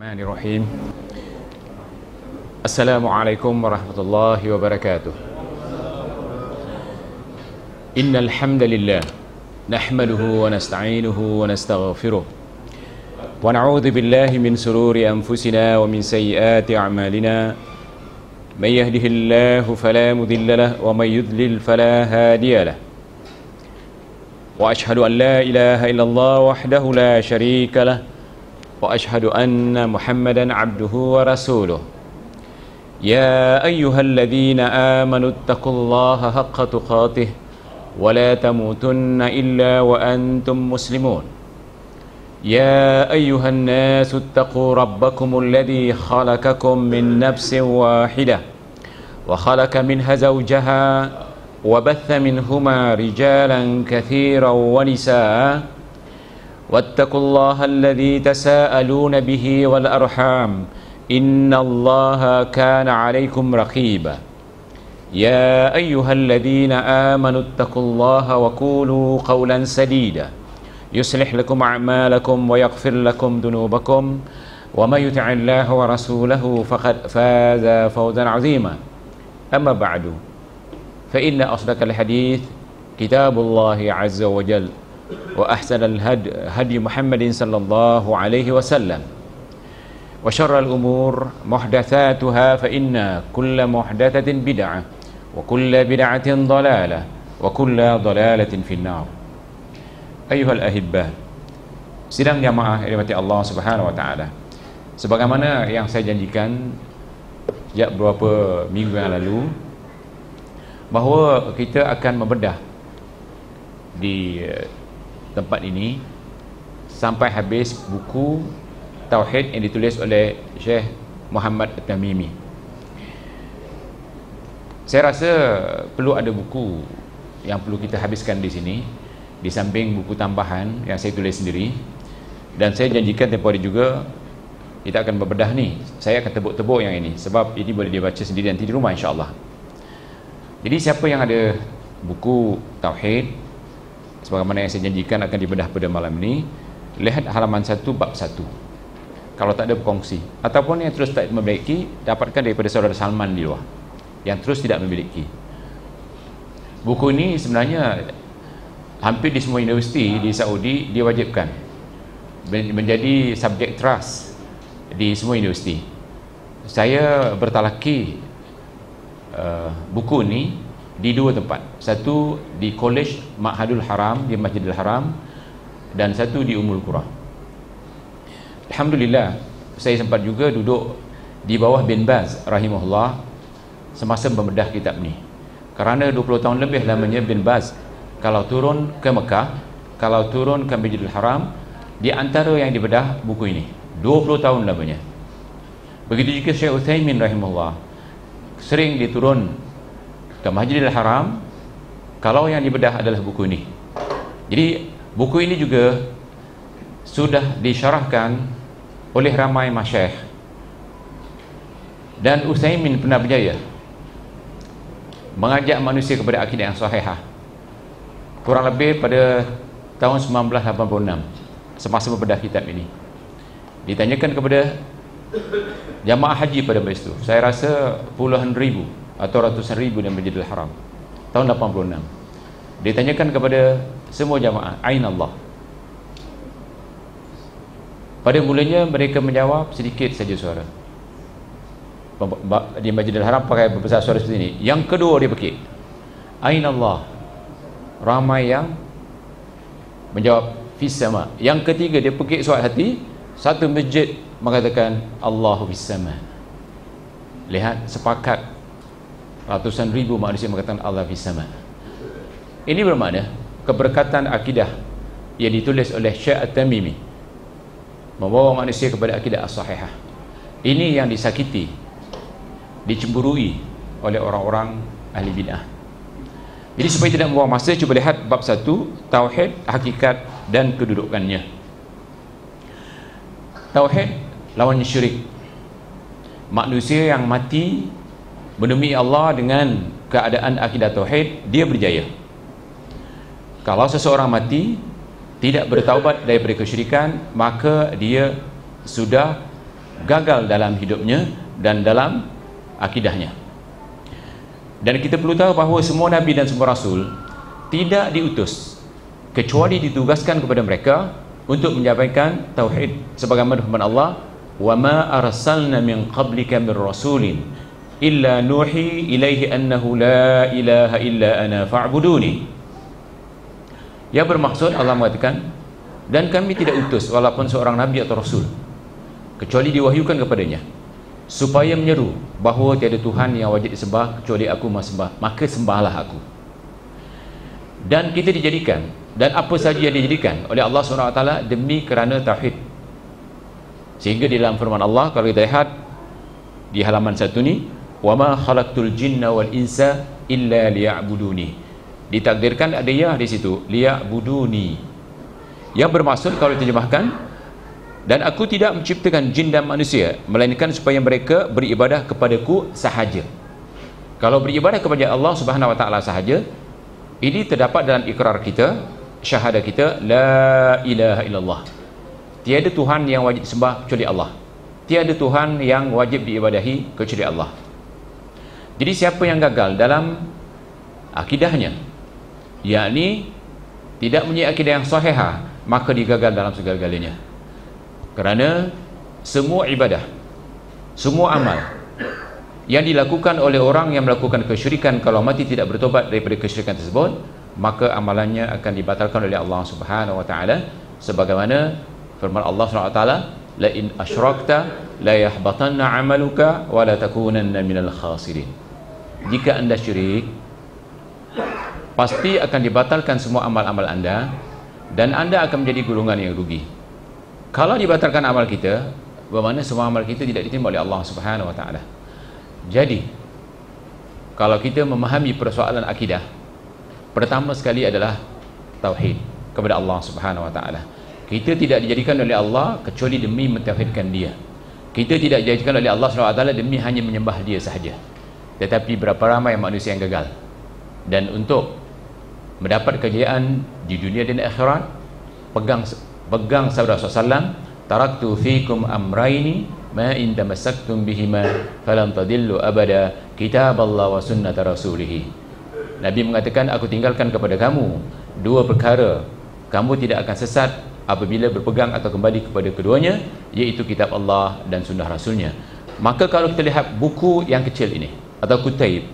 Bismillahirrahmanirrahim. Assalamualaikum warahmatullahi wabarakatuh. Innal hamdalillah nahmaduhu wa nasta'inuhu wa nastaghfiruh wa na'udzu billahi min sururi anfusina wa min sayyiati a'malina. May yahdihillahu fala mudilla lahu wa may yudlil fala hadiya lahu. Wa ashhadu an la ilaha illallah wahdahu la syarika lahu wa ashhadu anna Muhammadan abduhu wa rasuluh. Ya ayyuhalladzina amanu taqullaha haqqa tuqatih wa la tamutunna illa wa antum muslimun. Ya ayyuhan nasu taqu rabbakumul ladzi khalaqakum min nafsin wahidah wa khalaqa minha zawjaha wa batha minhuma rijalan katsiran wa nisaa. واتقوا الله الذي تساءلون به والأرحام إن الله كان عليكم رقيبا يا أيها الذين آمنوا اتقوا الله وقولوا قولا سديدا يصلح لكم أعمالكم ويغفر لكم ذنوبكم ومن يطع الله ورسوله فقد فاز فوزا عظيما أما بعد فإن أصدق الحديث كتاب الله عز وجل وأحسن الهدي محمد صلى الله عليه وسلم وشر الأمور محدثاتها فإن كل محدثة بدعة وكل بدعة ضلالة وكل ضلالة في النار. أيها الأحبة, sidang jamaah yang dirahmati Allah Subhanahu wa taala, sebagaimana yang saya janjikan sejak beberapa minggu yang lalu, bahawa kita akan membedah di tempat ini sampai habis buku Tauhid yang ditulis oleh Syekh Muhammad At-Tamimi. Saya rasa perlu ada buku yang perlu kita habiskan di sini, di samping buku tambahan yang saya tulis sendiri. Dan saya janjikan tempoh hari juga kita akan berbedah ni. Saya akan tebuk-tebuk yang ini sebab ini boleh dibaca sendiri nanti di rumah, insya-Allah. Jadi siapa yang ada buku Tauhid sebagaimana yang saya janjikan akan dibedah pada malam ini, lihat halaman 1 bab 1. Kalau tak ada, berkongsi. Ataupun yang terus tak memiliki, dapatkan daripada saudara Salman di luar yang terus tidak memiliki. Buku ini sebenarnya hampir di semua universiti di Saudi diwajibkan menjadi subjek trust di semua universiti. Saya bertalaki buku ini di dua tempat. Satu di College Ma'hadul Haram di Masjidil Haram, dan satu di Ummul Qura. Alhamdulillah, saya sempat juga duduk di bawah bin Baz rahimahullah semasa membedah kitab ni. Kerana 20 tahun lebih lamanya bin Baz kalau turun ke Mekah, kalau turun ke Masjidil Haram, di antara yang dibedah buku ini. 20 tahun lamanya. Begitu juga Syekh Utsaimin rahimahullah, sering diturun ke Masjidil Haram kalau yang dibedah adalah buku ini. Jadi buku ini juga sudah disyarahkan oleh ramai masyayikh, dan Utsaimin pernah berjaya mengajak manusia kepada akidah yang sahihah kurang lebih pada tahun 1986 semasa membedah kitab ini. Ditanyakan kepada jamaah haji pada masa itu, saya rasa puluhan ribu atau ratusan ribu di Masjidil Haram tahun 86. Ditanyakan kepada semua jamaah, aina Allah? Pada mulanya mereka menjawab sedikit saja suara. Di Masjidil Haram pakai berbesar suara seperti ini. Yang kedua dia pekik, aina Allah? Ramai yang menjawab fis sama. Yang ketiga dia pekik suara hati, satu masjid mengatakan Allahu fis sama. Lihat, sepakat ratusan ribu manusia mengatakan Allah fis sama. Ini bermakna keberkatan akidah yang ditulis oleh Syekh At-Tamimi membawa manusia kepada akidah as-sahihah. Ini yang disakiti, dicemburui oleh orang-orang ahli bid'ah. Jadi supaya tidak membuang masa, cuba lihat bab 1, Tauhid, hakikat dan kedudukannya. Tauhid lawan syirik. Manusia yang mati menemui Allah dengan keadaan akidah tauhid, dia berjaya. Kalau seseorang mati tidak bertaubat daripada kesyirikan, maka dia sudah gagal dalam hidupnya dan dalam akidahnya. Dan kita perlu tahu bahawa semua Nabi dan semua Rasul tidak diutus kecuali ditugaskan kepada mereka untuk menyampaikan tauhid, sebagaimana firman Allah, wa ma arsalna min qablika min rasulin illa nuhi ilaihi annahu la ilaha illa ana fa'buduni. Yang bermaksud, Allah mengatakan, dan kami tidak utus walaupun seorang nabi atau rasul kecuali diwahyukan kepadanya supaya menyeru bahawa tiada Tuhan yang wajib disembah kecuali aku, maka sembahlah aku. Dan kita dijadikan, dan apa sahaja yang dijadikan oleh Allah SWT demi kerana tauhid. Sehingga di dalam firman Allah, kalau kita lihat di halaman 1 ni, wa ma khalaqtul jinna wal insa illa liya'buduni, ditakdirkan ada ya di situ, liya'buduni, yang bermaksud kalau terjemahkan, dan aku tidak menciptakan jin dan manusia melainkan supaya mereka beribadah kepadaku sahaja. Kalau beribadah kepada Allah Subhanahu Wa Taala sahaja, ini terdapat dalam ikrar kita, syahadah kita, la ilaha illallah, tiada Tuhan yang wajib disembah kecuali Allah, tiada Tuhan yang wajib diibadahi kecuali Allah. Jadi siapa yang gagal dalam akidahnya, yakni tidak mempunyai akidah yang sahihah, maka dia gagal dalam segala-galanya. Kerana semua ibadah, semua amal yang dilakukan oleh orang yang melakukan kesyirikan, kalau mati tidak bertobat daripada kesyirikan tersebut, maka amalannya akan dibatalkan oleh Allah Subhanahu Wa Taala, sebagaimana firman Allah Subhanahu Wa Taala, la in asyrakta la yahbatanna amaluka wa la takunanna minal khasirin. Jika anda syirik, pasti akan dibatalkan semua amal-amal anda dan anda akan menjadi golongan yang rugi. Kalau dibatalkan amal kita, bermakna semua amal kita tidak diterima oleh Allah Subhanahu Wa Taala. Jadi kalau kita memahami persoalan akidah, pertama sekali adalah tauhid kepada Allah Subhanahu Wa Taala. Kita tidak dijadikan oleh Allah kecuali demi mentauhidkan Dia. Kita tidak dijadikan oleh Allah Subhanahu Wa Taala demi hanya menyembah Dia sahaja. Tetapi berapa ramai manusia yang gagal, dan untuk mendapat kejayaan di dunia dan akhirat, pegang sabda Rasulullah, taraktu fikum amraini ma in tamassaktum bihima falam tadillu abada, kitaballah wa sunnata rasulih. Nabi mengatakan, aku tinggalkan kepada kamu dua perkara, kamu tidak akan sesat apabila berpegang atau kembali kepada keduanya, iaitu kitab Allah dan sunnah Rasulnya. Maka kalau kita lihat buku yang kecil ini atau kutaib,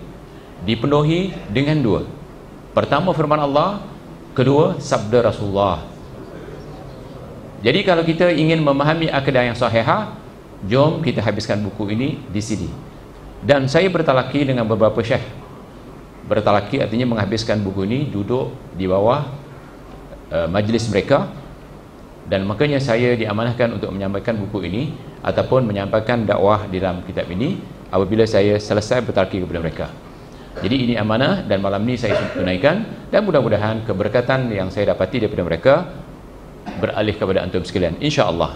dipenuhi dengan dua: pertama firman Allah, kedua sabda Rasulullah. Jadi kalau kita ingin memahami akidah yang sahihah, jom kita habiskan buku ini di sini. Dan saya bertalaki dengan beberapa syekh. Bertalaki artinya menghabiskan buku ini, duduk di bawah majlis mereka, dan makanya saya diamanahkan untuk menyampaikan buku ini ataupun menyampaikan dakwah di dalam kitab ini apabila saya selesai bertalaki kepada mereka. Jadi ini amanah, dan malam ini saya tunaikan, dan mudah-mudahan keberkatan yang saya dapati daripada mereka beralih kepada antum sekalian, insya-Allah.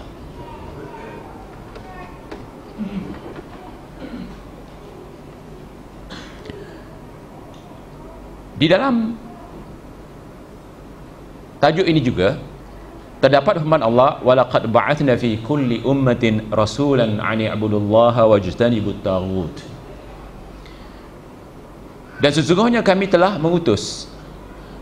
Di dalam tajuk ini juga terdapat firman Allah, walaqad ba'atsna fi kulli ummatin rasulan an i'budullaha wajtanibut taghut. Dan sesungguhnya kami telah mengutus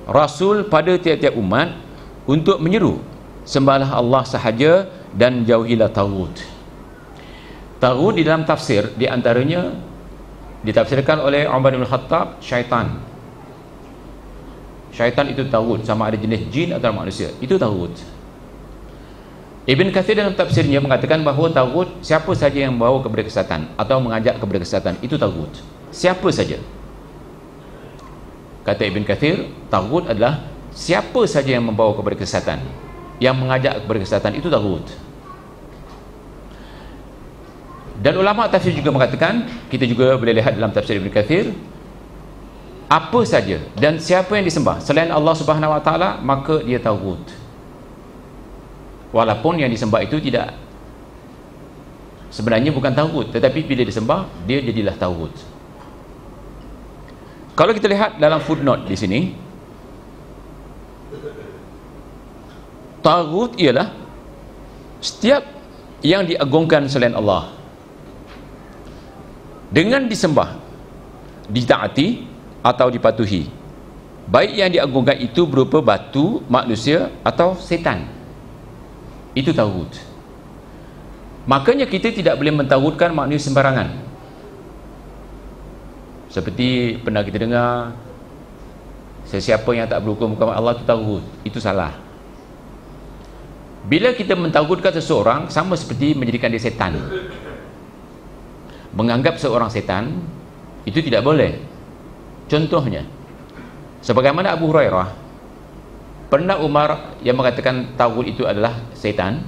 rasul pada tiap-tiap umat untuk menyeru sembahlah Allah sahaja dan jauhilah taghut. Taghut di dalam tafsir, di antaranya ditafsirkan oleh Umar bin Khattab, syaitan. Syaitan itu taghut, sama ada jenis jin atau manusia, itu taghut. Ibn Katsir dalam tafsirnya mengatakan bahawa taghut siapa saja yang membawa kepada kesesatan atau mengajak kepada kesesatan, itu taghut. Siapa saja. Kata Ibn Katsir, taghut adalah siapa saja yang membawa kepada kesesatan, yang mengajak kepada kesesatan, itu taghut. Dan ulama tafsir juga mengatakan, kita juga boleh lihat dalam tafsir Ibn Katsir, apa saja dan siapa yang disembah selain Allah Subhanahu Wa Taala, maka dia taghut. Walaupun yang disembah itu tidak sebenarnya bukan taghut, tetapi bila disembah dia jadilah taghut. Kalau kita lihat dalam footnote di sini, taghut ialah setiap yang diagungkan selain Allah dengan disembah, ditaati atau dipatuhi, baik yang diagungkan itu berupa batu, manusia atau setan, itu taghut. Makanya kita tidak boleh mentaghutkan maknanya sembarangan. Seperti pernah kita dengar, sesiapa yang tak berhukum kepada Allah itu taghut. Itu salah. Bila kita mentaghutkan seseorang, sama seperti menjadikan dia setan. Menganggap seorang setan itu tidak boleh. Contohnya, sebagaimana Abu Hurairah, pernah Umar yang mengatakan taghut itu adalah setan.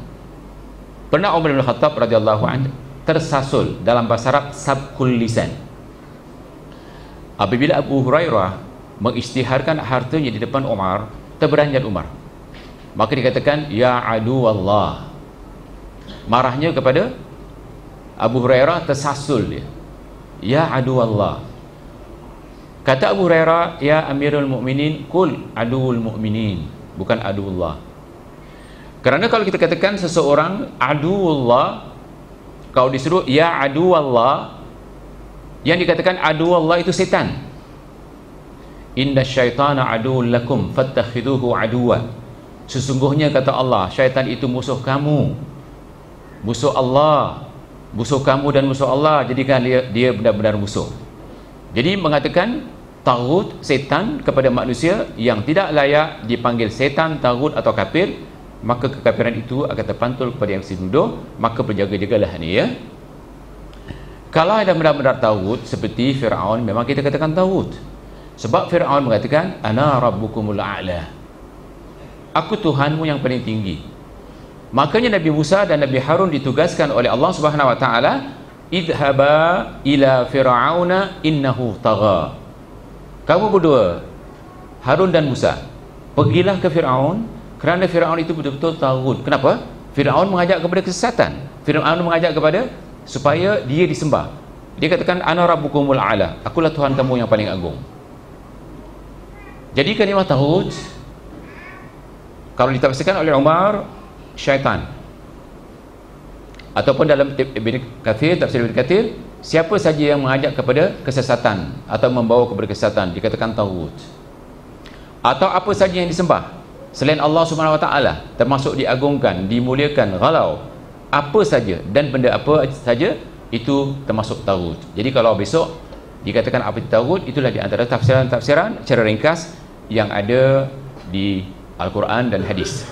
Pernah Umar bin Khattab radhiyallahu anhu tersasul, dalam bahasa Arab sabkul lisan, apabila Abu Hurairah mengisytiharkan hartanya di depan Umar, terberanjat Umar. Maka dikatakan, ya adu Allah. Marahnya kepada Abu Hurairah, tersasul dia, ya adu Allah. Kata Abu Hurairah, ya Amirul Mukminin, kul aduul mu'minin, bukan aduullah. Kerana kalau kita katakan seseorang aduullah, kalau disuruh ya aduallah, yang dikatakan aduallah itu setan. Inna syaitana aduul lakum fattakhiduhu aduwa. Sesungguhnya kata Allah, syaitan itu musuh kamu, musuh Allah, musuh kamu dan musuh Allah, jadikan dia benar-benar musuh. Jadi mengatakan taghut, setan kepada manusia yang tidak layak dipanggil setan, taghut atau kafir, maka kekafiran itu akan terpantul kepada yang dituduh. Maka berjaga-jagalah ni, ya. Kalau ada benar-benar taghut seperti Fir'aun, memang kita katakan taghut. Sebab Fir'aun mengatakan, ana rabbukumul a'la, aku Tuhanmu yang paling tinggi. Makanya Nabi Musa dan Nabi Harun ditugaskan oleh Allah Subhanahu wa taala, idhaba ila fir'auna innahu tagha. Kamu berdua, Harun dan Musa, pergilah ke Fir'aun, kerana Fir'aun itu betul-betul taghut. Kenapa? Fir'aun mengajak kepada kesesatan. Fir'aun mengajak kepada supaya dia disembah. Dia katakan, ana rabbukumul a'la, akulah Tuhan kamu yang paling agung. Jadi kalimah taghut, kalau ditafsirkan oleh Umar, syaitan. Ataupun dalam Ibn Kathir, tafsir Ibn Kathir, siapa saja yang mengajak kepada kesesatan atau membawa kepada kesesatan, dikatakan taghut. Atau apa saja yang disembah selain Allah Subhanahu wa taala, termasuk diagungkan, dimuliakan, ghalau, apa saja dan benda apa saja, itu termasuk taghut. Jadi kalau besok dikatakan apa itu taghut, itulah di antara tafsiran-tafsiran secara ringkas yang ada di Al-Quran dan hadis.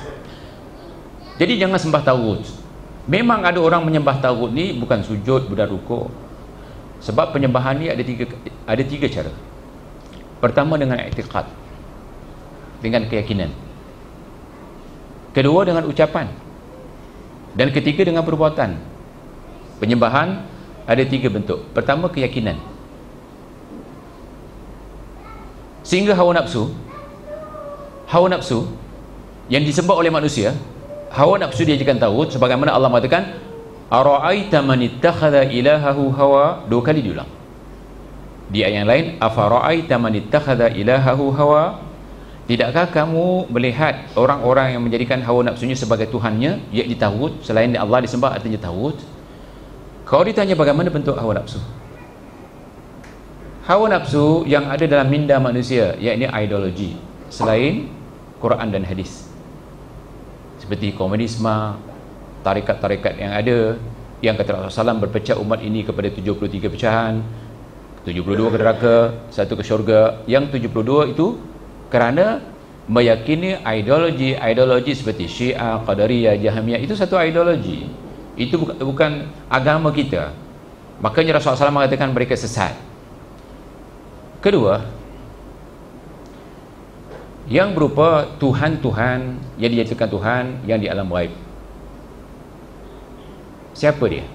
Jadi jangan sembah taghut. Memang ada orang menyembah taghut ni bukan sujud, bukan rukuk. Sebab penyembahan ni ada tiga cara. Pertama dengan i'tiqad, dengan keyakinan. Kedua dengan ucapan, dan ketiga dengan perbuatan. Penyembahan ada tiga bentuk. Pertama keyakinan, sehingga hawa nafsu yang disembah oleh manusia, hawa nafsu dia jadikan taghut. Sebagaimana Allah mengatakan, ara'aita man ittakhadha ilahahu hawa, dua kali diulang. Di ayat yang lain, afara'aita man ittakhadha ilahahu hawa, tidakkah kamu melihat orang-orang yang menjadikan hawa nafsunya sebagai Tuhannya, iaitu taghut, selain Allah disembah artinya taghut. Kalau ditanya bagaimana bentuk hawa nafsu, hawa nafsu yang ada dalam minda manusia, iaitu ideologi selain Quran dan hadis, seperti komunisme, tarikat-tarikat yang ada, yang kata Rasulullah SAW berpecah umat ini kepada 73 pecahan, 72 ke neraka, 1 ke syurga. Yang 72 itu kerana meyakini ideologi seperti Syiah, Qadariyah, Jahmiyah, itu satu ideologi. Itu bukan agama kita. Makanya Rasulullah SAW mengatakan mereka sesat. Kedua, yang berupa Tuhan-Tuhan yang dijadikan Tuhan yang di alam ghaib. Siapa dia?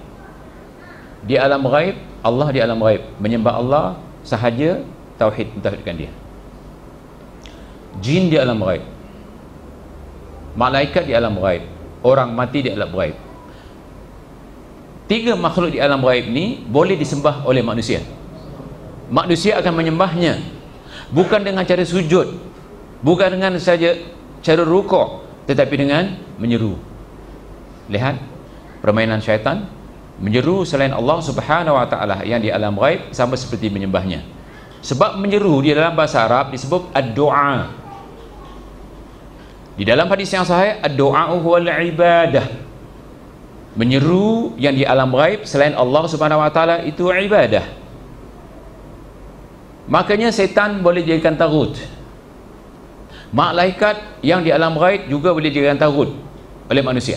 Di alam ghaib, Allah di alam ghaib, menyembah Allah sahaja, mentauhidkan dia. Jin di alam ghaib, malaikat di alam ghaib, orang mati di alam ghaib. Tiga makhluk di alam ghaib ni boleh disembah oleh manusia. Manusia akan menyembahnya bukan dengan cara sujud, bukan dengan saja cara rukuk, tetapi dengan menyeru. Lihat, permainan syaitan. Menyeru selain Allah Subhanahu wa taala yang di alam ghaib sama seperti menyembahnya. Sebab menyeru di dalam bahasa Arab disebut ad-du'a. Di dalam hadis yang sahih, ad-du'a huwal ibadah. Menyeru yang di alam ghaib selain Allah Subhanahu wa taala itu ibadah. Makanya setan boleh dijadikan tagut. Malaikat yang di alam ghaib juga boleh dijadikan tagut oleh manusia.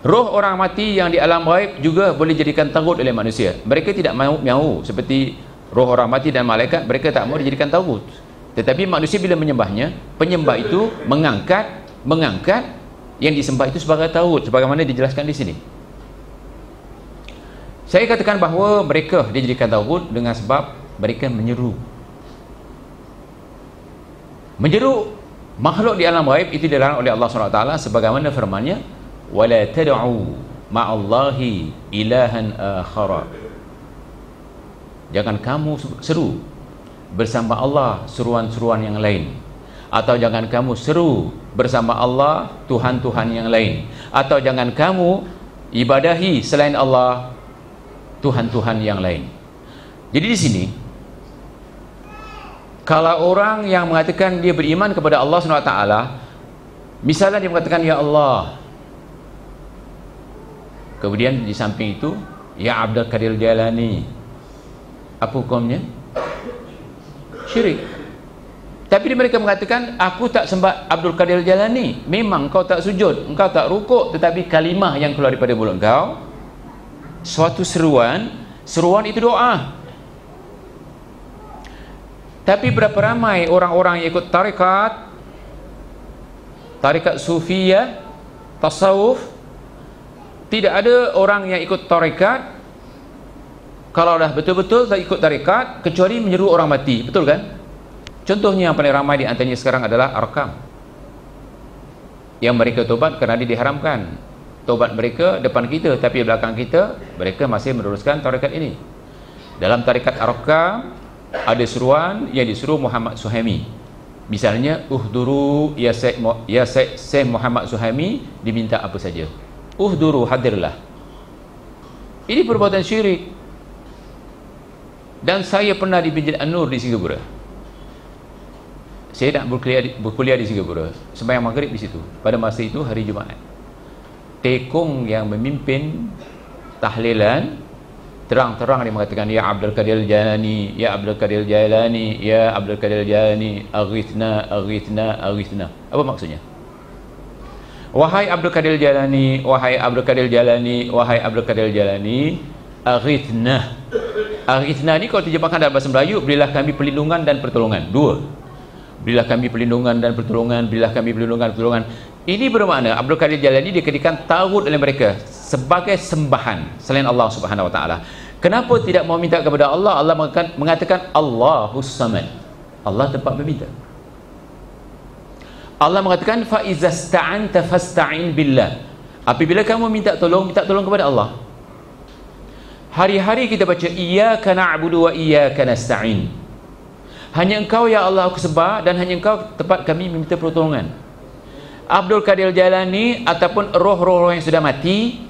Roh orang mati yang di alam ghaib juga boleh dijadikan tagut oleh manusia. Mereka tidak mahu seperti roh orang mati dan malaikat, mereka tak mahu dijadikan tagut. Tetapi manusia bila menyembahnya, penyembah itu mengangkat yang disembah itu sebagai tagut, sebagaimana dijelaskan di sini. Saya katakan bahawa mereka dijadikan tagut dengan sebab mereka menyeru makhluk di alam ghaib. Itu dilarang oleh Allah SWT sebagaimana firman-Nya, wala tad'u ma'allahi ilahan akhara. Jangan kamu seru bersama Allah seruan-seruan yang lain, atau jangan kamu seru bersama Allah Tuhan-Tuhan yang lain, atau jangan kamu ibadahi selain Allah Tuhan-Tuhan yang lain. Jadi di sini, kalau orang yang mengatakan dia beriman kepada Allah SWT, misalnya dia mengatakan ya Allah, kemudian di samping itu ya Abdul Qadir Jailani, apa hukumnya? Syirik. Tapi mereka mengatakan aku tak sembah Abdul Qadir Jailani. Memang kau tak sujud, engkau tak rukuk, tetapi kalimah yang keluar daripada mulut kau suatu seruan itu doa. Tapi berapa ramai orang-orang yang ikut tarikat sufiyah, tasawuf. Tidak ada orang yang ikut tarikat kalau dah betul-betul tak ikut tarikat kecuali menyeru orang mati, betul kan? Contohnya yang paling ramai di antaranya sekarang adalah Arkam, yang mereka tobat kerana diharamkan. Tobat mereka depan kita, tapi belakang kita mereka masih meneruskan tarikat ini. Dalam tarikat Arkam ada seruan yang disuruh Muhammad Suhaimi. Misalnya, uhduru ya Syekh Muhammad Suhaimi, diminta apa saja. Uhduru, hadirlah. Ini perbuatan syirik. Dan saya pernah di Masjid An-Nur di Singapura. Saya nak berkuliah di Singapura, sembahyang maghrib di situ. Pada masa itu hari Jumaat. Tekong yang memimpin tahlilan terang-terang dia mengatakan, ya Abdul Qadir Jailani, ya Abdul Qadir Jailani, ya Abdul Qadir Jailani, aghithna, aghithna, aghithna. Apa maksudnya? Wahai Abdul Qadir Jailani, wahai Abdul Qadir Jailani, wahai Abdul Qadir Jailani, aghithna. Aghithna ni kalau terjemahkan dalam bahasa Melayu, berilah kami perlindungan dan pertolongan. Dua. Berilah kami perlindungan dan pertolongan, berilah kami perlindungan dan pertolongan. Ini bermakna Abdul Qadir Jailani dikatakan tagut oleh mereka sebagai sembahan selain Allah Subhanahu wa taala. Kenapa tidak mau minta kepada Allah? Allah mengatakan Allahus Samad. Allah tempat meminta. Allah mengatakan fa iza sta'anta fasta'in billah. Apabila kamu minta tolong kepada Allah. Hari-hari kita baca iyyaka na'budu wa iyyaka nasta'in. Hanya Engkau ya Allah aku sembah, dan hanya Engkau tempat kami meminta pertolongan. Abdul Qadir Jailani ataupun roh-roh yang sudah mati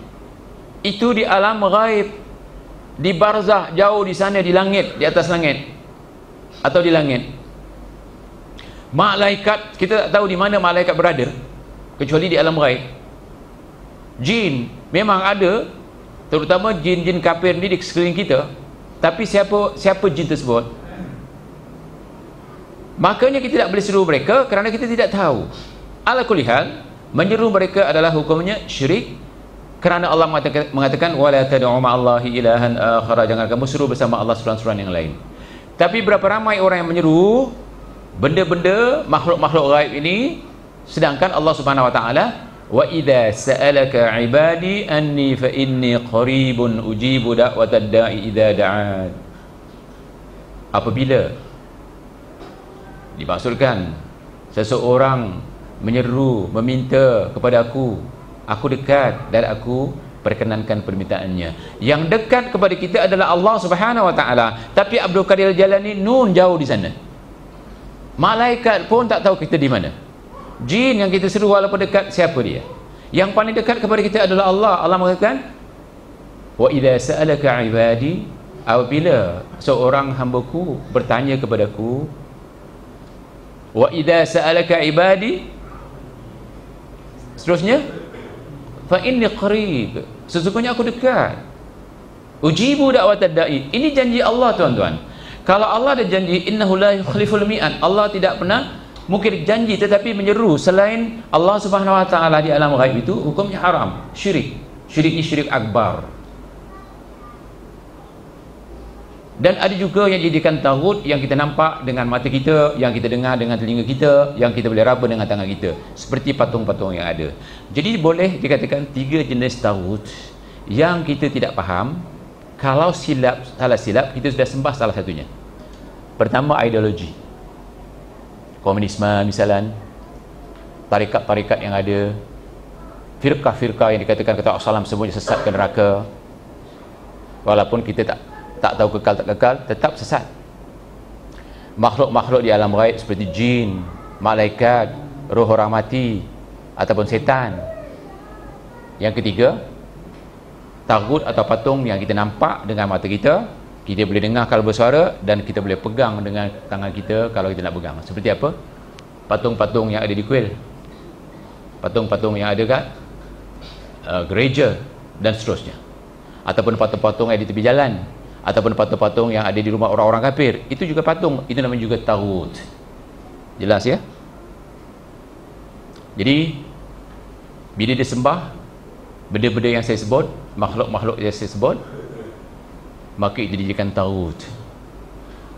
itu di alam ghaib, di barzah jauh di sana, di langit, di atas langit atau di langit. Malaikat kita tak tahu di mana malaikat berada kecuali di alam ghaib. Jin memang ada, terutama jin-jin kafir ni di sekeliling kita, tapi siapa jin tersebut? Makanya kita tidak boleh seru mereka kerana kita tidak tahu. Ala kulli hal, menyeru mereka adalah hukumnya syirik, kerana Allah mengatakan wala tad'u ma'allahi ilahan akhara, jangan kamu seru bersama Allah seruan-seruan yang lain. Tapi berapa ramai orang yang menyeru benda-benda makhluk-makhluk gaib ini, sedangkan Allah Subhanahu wa taala, wa idza sa'alaka 'ibadi anni fa inni qaribun ujibu da'watad da'i idza da'an. Apabila dimaksudkan seseorang menyeru, meminta kepada aku dekat dan aku perkenankan permintaannya. Yang dekat kepada kita adalah Allah Subhanahu wa taala, tapi Abdul Qadir Jailani nun jauh di sana. Malaikat pun tak tahu kita di mana. Jin yang kita seru walaupun dekat, siapa dia? Yang paling dekat kepada kita adalah Allah. Allah mengatakan, wa idza sa'alaka ibadi, apabila seorang hambaku bertanya kepadaku, wa idza sa'alaka ibadi, seterusnya, fa inni qarib, sesungguhnya aku dekat, ujibu da'watad da'i. Ini janji Allah, tuan-tuan. Kalau Allah ada janji, innahu la yukhliful mi'ad, Allah tidak pernah mungkin janji tetapi menyeru selain Allah Subhanahu wa taala di alam ghaib, itu hukumnya haram, syirik. Syirik ini syirik akbar. Dan ada juga yang jadikan taghut yang kita nampak dengan mata kita, yang kita dengar dengan telinga kita, yang kita boleh raba dengan tangan kita, seperti patung-patung yang ada. Jadi boleh dikatakan 3 jenis taghut yang kita tidak faham. Kalau salah silap, kita sudah sembah salah satunya. Pertama, ideologi, komunisme misalan, tarikat-tarikat yang ada, firqah-firqah yang dikatakan kata Rasulullah semuanya sesat ke neraka, walaupun kita tak tahu kekal tak kekal, tetap sesat. Makhluk-makhluk di alam ghaib seperti jin, malaikat, roh orang mati, ataupun setan. Yang ketiga, taghut atau patung yang kita nampak dengan mata kita, kita boleh dengar kalau bersuara, dan kita boleh pegang dengan tangan kita kalau kita nak pegang. Seperti apa? Patung-patung yang ada di kuil, patung-patung yang ada kat gereja dan seterusnya, ataupun patung-patung yang ada di tepi jalan, ataupun patung-patung yang ada di rumah orang-orang kafir. Itu juga patung, itu namanya juga taghut. Jelas ya? Jadi bila dia sembah benda-benda yang saya sebut, makhluk-makhluk yang saya sebut, maka itu dijadikan taghut.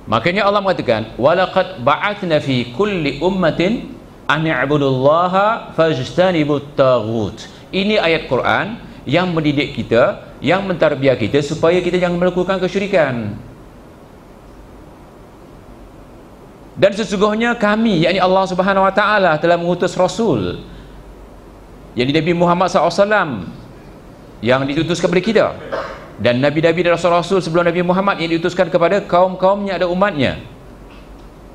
Makanya Allah mengatakan, walaqad ba'athna fi kulli ummatin an i'budullaha fajtanibut taghut. Ini ayat Quran yang mendidik kita, yang mentarbiah kita supaya kita jangan melakukan kesyirikan. Dan sesungguhnya kami, yakni Allah Subhanahu wa taala, telah mengutus rasul, yakni Nabi Muhammad SAW, yang diutus kepada kita, dan nabi-nabi dan rasul-rasul sebelum Nabi Muhammad yang diutuskan kepada kaum-kaumnya ada umatnya.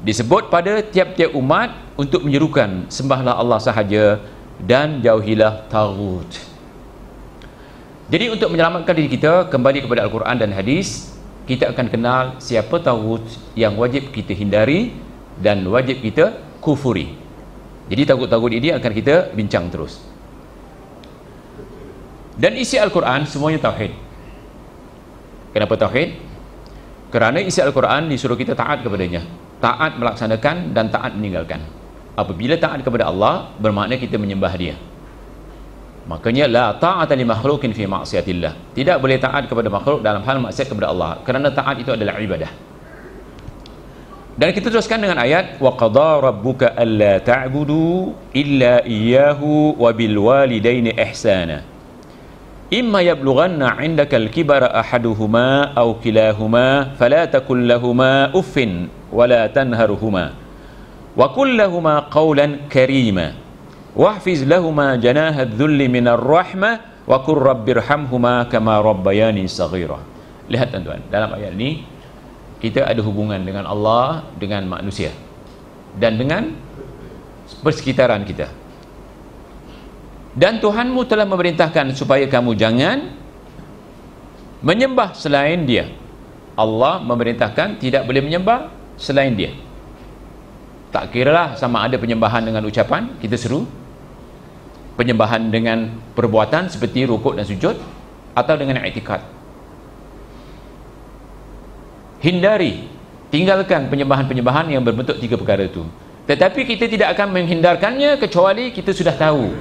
Disebut pada tiap-tiap umat untuk menyerukan sembahlah Allah sahaja dan jauhilah taghut. Jadi untuk menyelamatkan diri kita kembali kepada Al-Quran dan hadis, kita akan kenal siapa taghut yang wajib kita hindari dan wajib kita kufuri. Jadi taghut-taghut ini akan kita bincang terus. Dan isi Al-Quran semuanya tauhid. Kenapa tauhid? Kerana isi Al-Quran disuruh kita taat kepadanya, taat melaksanakan dan taat meninggalkan. Apabila taat kepada Allah, bermakna kita menyembah dia. Makanya la ta'ata li makhluqin fi ma'siyatillah. Tidak boleh taat kepada makhluk dalam hal maksiat kepada Allah, kerana taat itu adalah ibadah. Dan kita teruskan dengan ayat wa qada rabbuka alla ta'budu illa iyyahu wa bil walidaini ihsana. Imma yablughanna 'indaka al-kibara ahaduhuma aw kilahuma fala takul lahumā uffin wa la tanharhumā wa qul lahumā qawlan karīmā wahfiz lahumā janāha adh-dhulli minar rahmah wa qur rabbirhamhumā kamā rabbayānī shaghīrā. Lihat tuan-tuan, dalam ayat ini kita ada hubungan dengan Allah, dengan manusia, dan dengan persekitaran kita. Dan Tuhanmu telah memerintahkan supaya kamu jangan menyembah selain dia. Allah memerintahkan tidak boleh menyembah selain dia. Tak kiralah sama ada penyembahan dengan ucapan, kita seru, penyembahan dengan perbuatan seperti rukuk dan sujud, atau dengan i'tikad. Hindari, tinggalkan penyembahan-penyembahan yang berbentuk 3 perkara itu. Tetapi kita tidak akan menghindarkannya kecuali kita sudah tahu.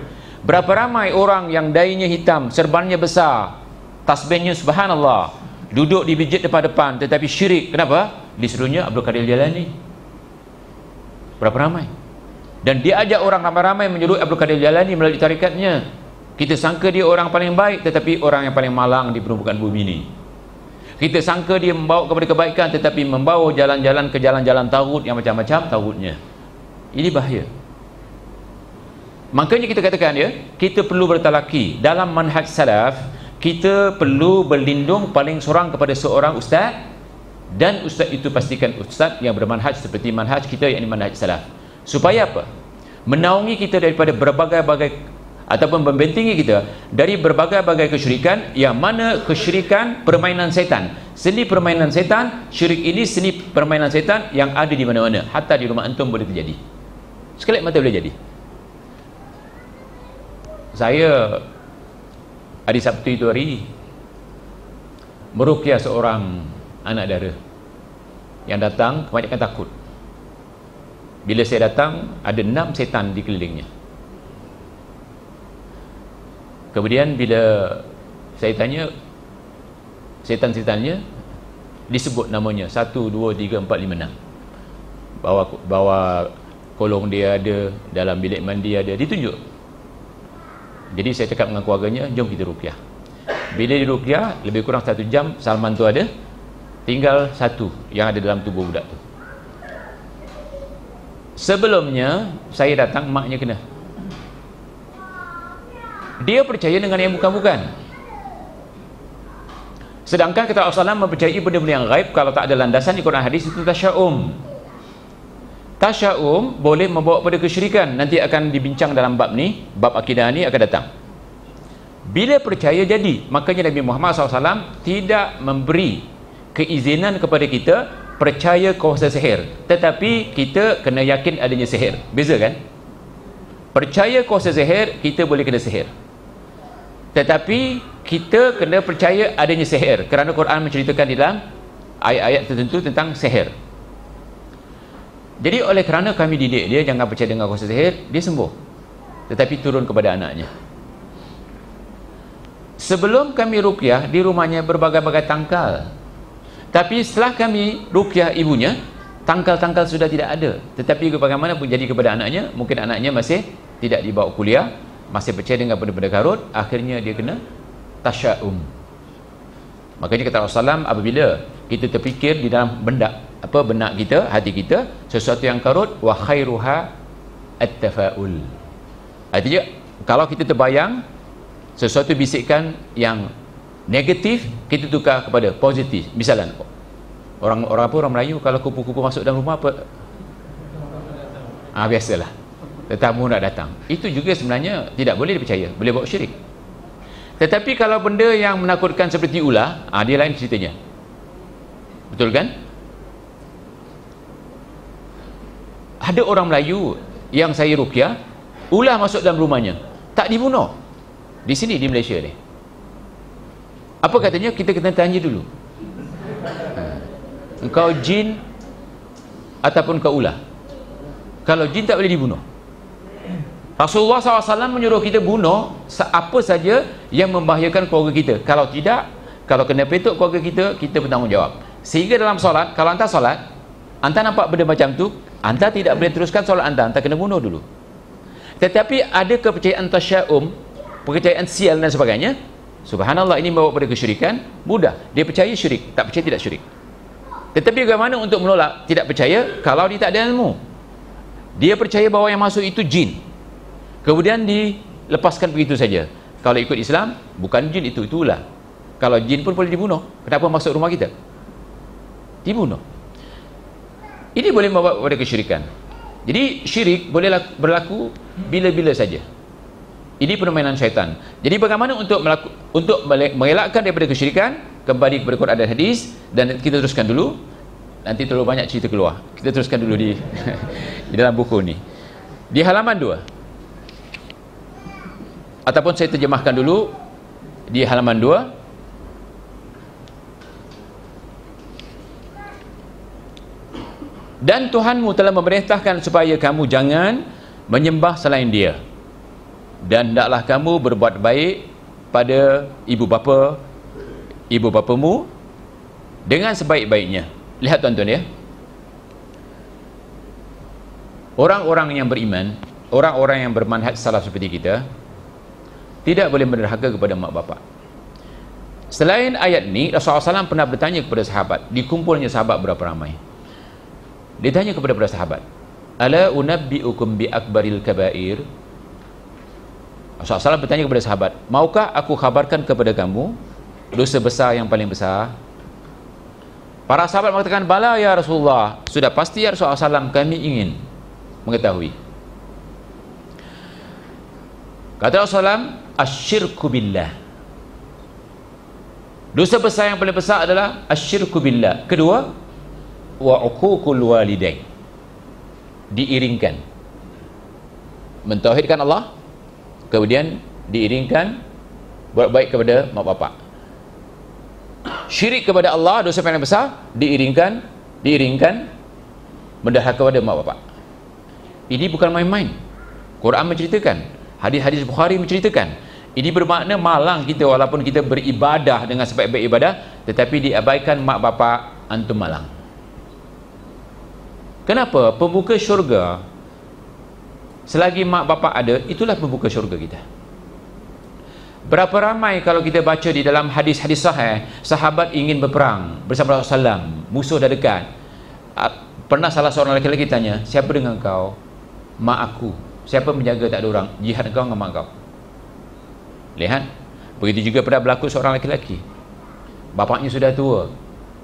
Berapa ramai orang yang dainya hitam, serbannya besar, tasbihnya subhanallah, duduk di masjid depan-depan, tetapi syirik. Kenapa? Disuruhnya Abdul Qadir Jalani. Berapa ramai? Dan dia ajak orang ramai-ramai menyuruh Abdul Qadir Jalani melalui tarikatnya. Kita sangka dia orang paling baik, tetapi orang yang paling malang di permukaan bumi ini. Kita sangka dia membawa kepada kebaikan, tetapi membawa jalan-jalan ke jalan-jalan taghut yang macam-macam taghutnya. Ini bahaya. Makanya kita katakan ya, kita perlu bertalaki dalam manhaj salaf. Kita perlu berlindung paling seorang kepada seorang ustaz, dan ustaz itu pastikan ustaz yang bermanhaj seperti manhaj kita, yakni manhaj salaf. Supaya apa? Menaungi kita daripada berbagai-bagai ataupun membentengi kita dari berbagai-bagai kesyirikan, yang mana kesyirikan permainan setan, seni permainan setan. Syirik ini seni permainan setan yang ada di mana-mana, hatta di rumah antum boleh terjadi, sekelip mata boleh jadi. Saya hari Sabtu itu hari meruqyah seorang anak dara yang datang, kebanyakan takut. Bila saya datang, ada 6 setan di kelilingnya. Kemudian bila saya tanya, setan-setannya disebut namanya 1, 2, 3, 4, 5, 6. Bawa kolong dia ada, dalam bilik mandi ada, ditunjuk. Jadi saya cakap dengan keluarganya, jom kita ruqyah. Bila di ruqyah, lebih kurang 1 jam, Salman tu ada, tinggal 1 yang ada dalam tubuh budak tu. Sebelumnya saya datang, maknya kena. Dia percaya dengan yang bukan-bukan. Sedangkan kata Rasulullah SAW mempercayai benda-benda yang gaib, kalau tak ada landasan di Quran hadis, itu tasya'um. Tasya'um boleh membawa pada kesyirikan. Nanti akan dibincang dalam bab ni, bab akidah ni akan datang. Bila percaya jadi, makanya Nabi Muhammad SAW tidak memberi keizinan kepada kita percaya kuasa sihir, tetapi kita kena yakin adanya sihir. Beza kan? Percaya kuasa sihir, kita boleh kena sihir, tetapi kita kena percaya adanya sihir, kerana Quran menceritakan di dalam ayat-ayat tertentu tentang sihir. Jadi oleh kerana kami didik dia jangan percaya dengan kuasa sihir, dia sembuh, tetapi turun kepada anaknya. Sebelum kami ruqyah, di rumahnya berbagai-bagai tangkal, tapi setelah kami ruqyah ibunya, tangkal-tangkal sudah tidak ada. Tetapi bagaimana pun jadi kepada anaknya, mungkin anaknya masih tidak dibawa kuliah, masih percaya dengan benda-benda karut, akhirnya dia kena tasya'um. Makanya kata Rasulullah SAW, apabila kita terfikir di dalam benak kita, hati kita, sesuatu yang karut, wa khairuha at-tafa'ul. Artinya kalau kita terbayang sesuatu bisikan yang negatif, kita tukar kepada positif. Misalnya orang Melayu, kalau kupu-kupu masuk dalam rumah apa? Biasalah, tetamu nak datang. Itu juga sebenarnya tidak boleh dipercaya, boleh bawa syirik. Tetapi kalau benda yang menakutkan seperti ular, dia lain ceritanya. Betul kan? Ada orang Melayu yang saya ruqyah, ular masuk dalam rumahnya, tak dibunuh. Di sini, di Malaysia ni. Apa katanya? Kita kena tanya dulu, engkau jin ataupun kau ular? Kalau jin tak boleh dibunuh. Rasulullah SAW menyuruh kita bunuh apa saja yang membahayakan keluarga kita. Kalau tidak, kalau kena petuk keluarga kita, kita bertanggungjawab. Sehingga dalam solat, kalau anda solat, anda nampak benda macam tu, anda tidak boleh teruskan solat anda kena bunuh dulu. Tetapi ada kepercayaan tasya'um, kepercayaan sial dan sebagainya. Subhanallah, ini membawa pada kesyirikan. Mudah, dia percaya syirik, tak percaya tidak syirik. Tetapi bagaimana untuk menolak tidak percaya kalau dia tak ada ilmu? Dia percaya bahawa yang masuk itu jin, kemudian dilepaskan begitu saja. Kalau ikut Islam, bukan jin itu ular. Kalau jin pun boleh dibunuh, kenapa masuk rumah kita? Dibunuh. Ini boleh membawa pada kesyirikan. Jadi syirik boleh berlaku bila-bila saja. Ini permainan syaitan. Jadi bagaimana untuk mengelakkan daripada kesyirikan? Kembali kepada Quran dan hadis, dan kita teruskan dulu. Nanti terlalu banyak cerita keluar. Kita teruskan dulu di di dalam buku ni. Di halaman 2. Ataupun saya terjemahkan dulu di halaman 2. Dan Tuhanmu telah memerintahkan supaya kamu jangan menyembah selain Dia, dan hendaklah kamu berbuat baik pada ibu bapamu dengan sebaik-baiknya. Lihat tuan-tuan ya, orang-orang yang beriman, orang-orang yang bermanhaj salaf seperti kita, tidak boleh menderhaka kepada mak bapak. Selain ayat ni, Rasulullah SAW pernah bertanya kepada sahabat, dikumpulnya sahabat berapa ramai. Dia tanya kepada para sahabat, ala unabbi'ukum bi akbaril kabair. Rasulullah SAW bertanya kepada sahabat, maukah aku khabarkan kepada kamu dosa besar yang paling besar? Para sahabat mengatakan, bala ya Rasulullah, sudah pasti ya Rasulullah SAW, kami ingin mengetahui. Kata Rasulullah, asyirku billah. Dosa besar yang paling besar adalah asyirku billah. Kedua, wa uququl walidain. Diiringkan, mentauhidkan Allah, kemudian diiringkan buat baik kepada mak bapak. Syirik kepada Allah, dosa paling besar, diiringkan mendahara kepada mak bapak. Ini bukan main-main. Quran menceritakan, hadis-hadis Bukhari menceritakan. Ini bermakna malang kita walaupun kita beribadah dengan sebaik-baik ibadah, tetapi diabaikan mak bapak, antum malang. Kenapa? Pembuka syurga, selagi mak bapak ada, itulah pembuka syurga kita. Berapa ramai kalau kita baca di dalam hadis-hadis sahih, sahabat ingin berperang bersama Rasulullah SAW, musuh dah dekat. Pernah salah seorang lelaki tanya, siapa dengan kau? Mak aku. Siapa menjaga? Tak ada orang. Jihad kau dengan mak kau. Lihat, begitu juga pernah berlaku seorang lelaki, bapaknya sudah tua,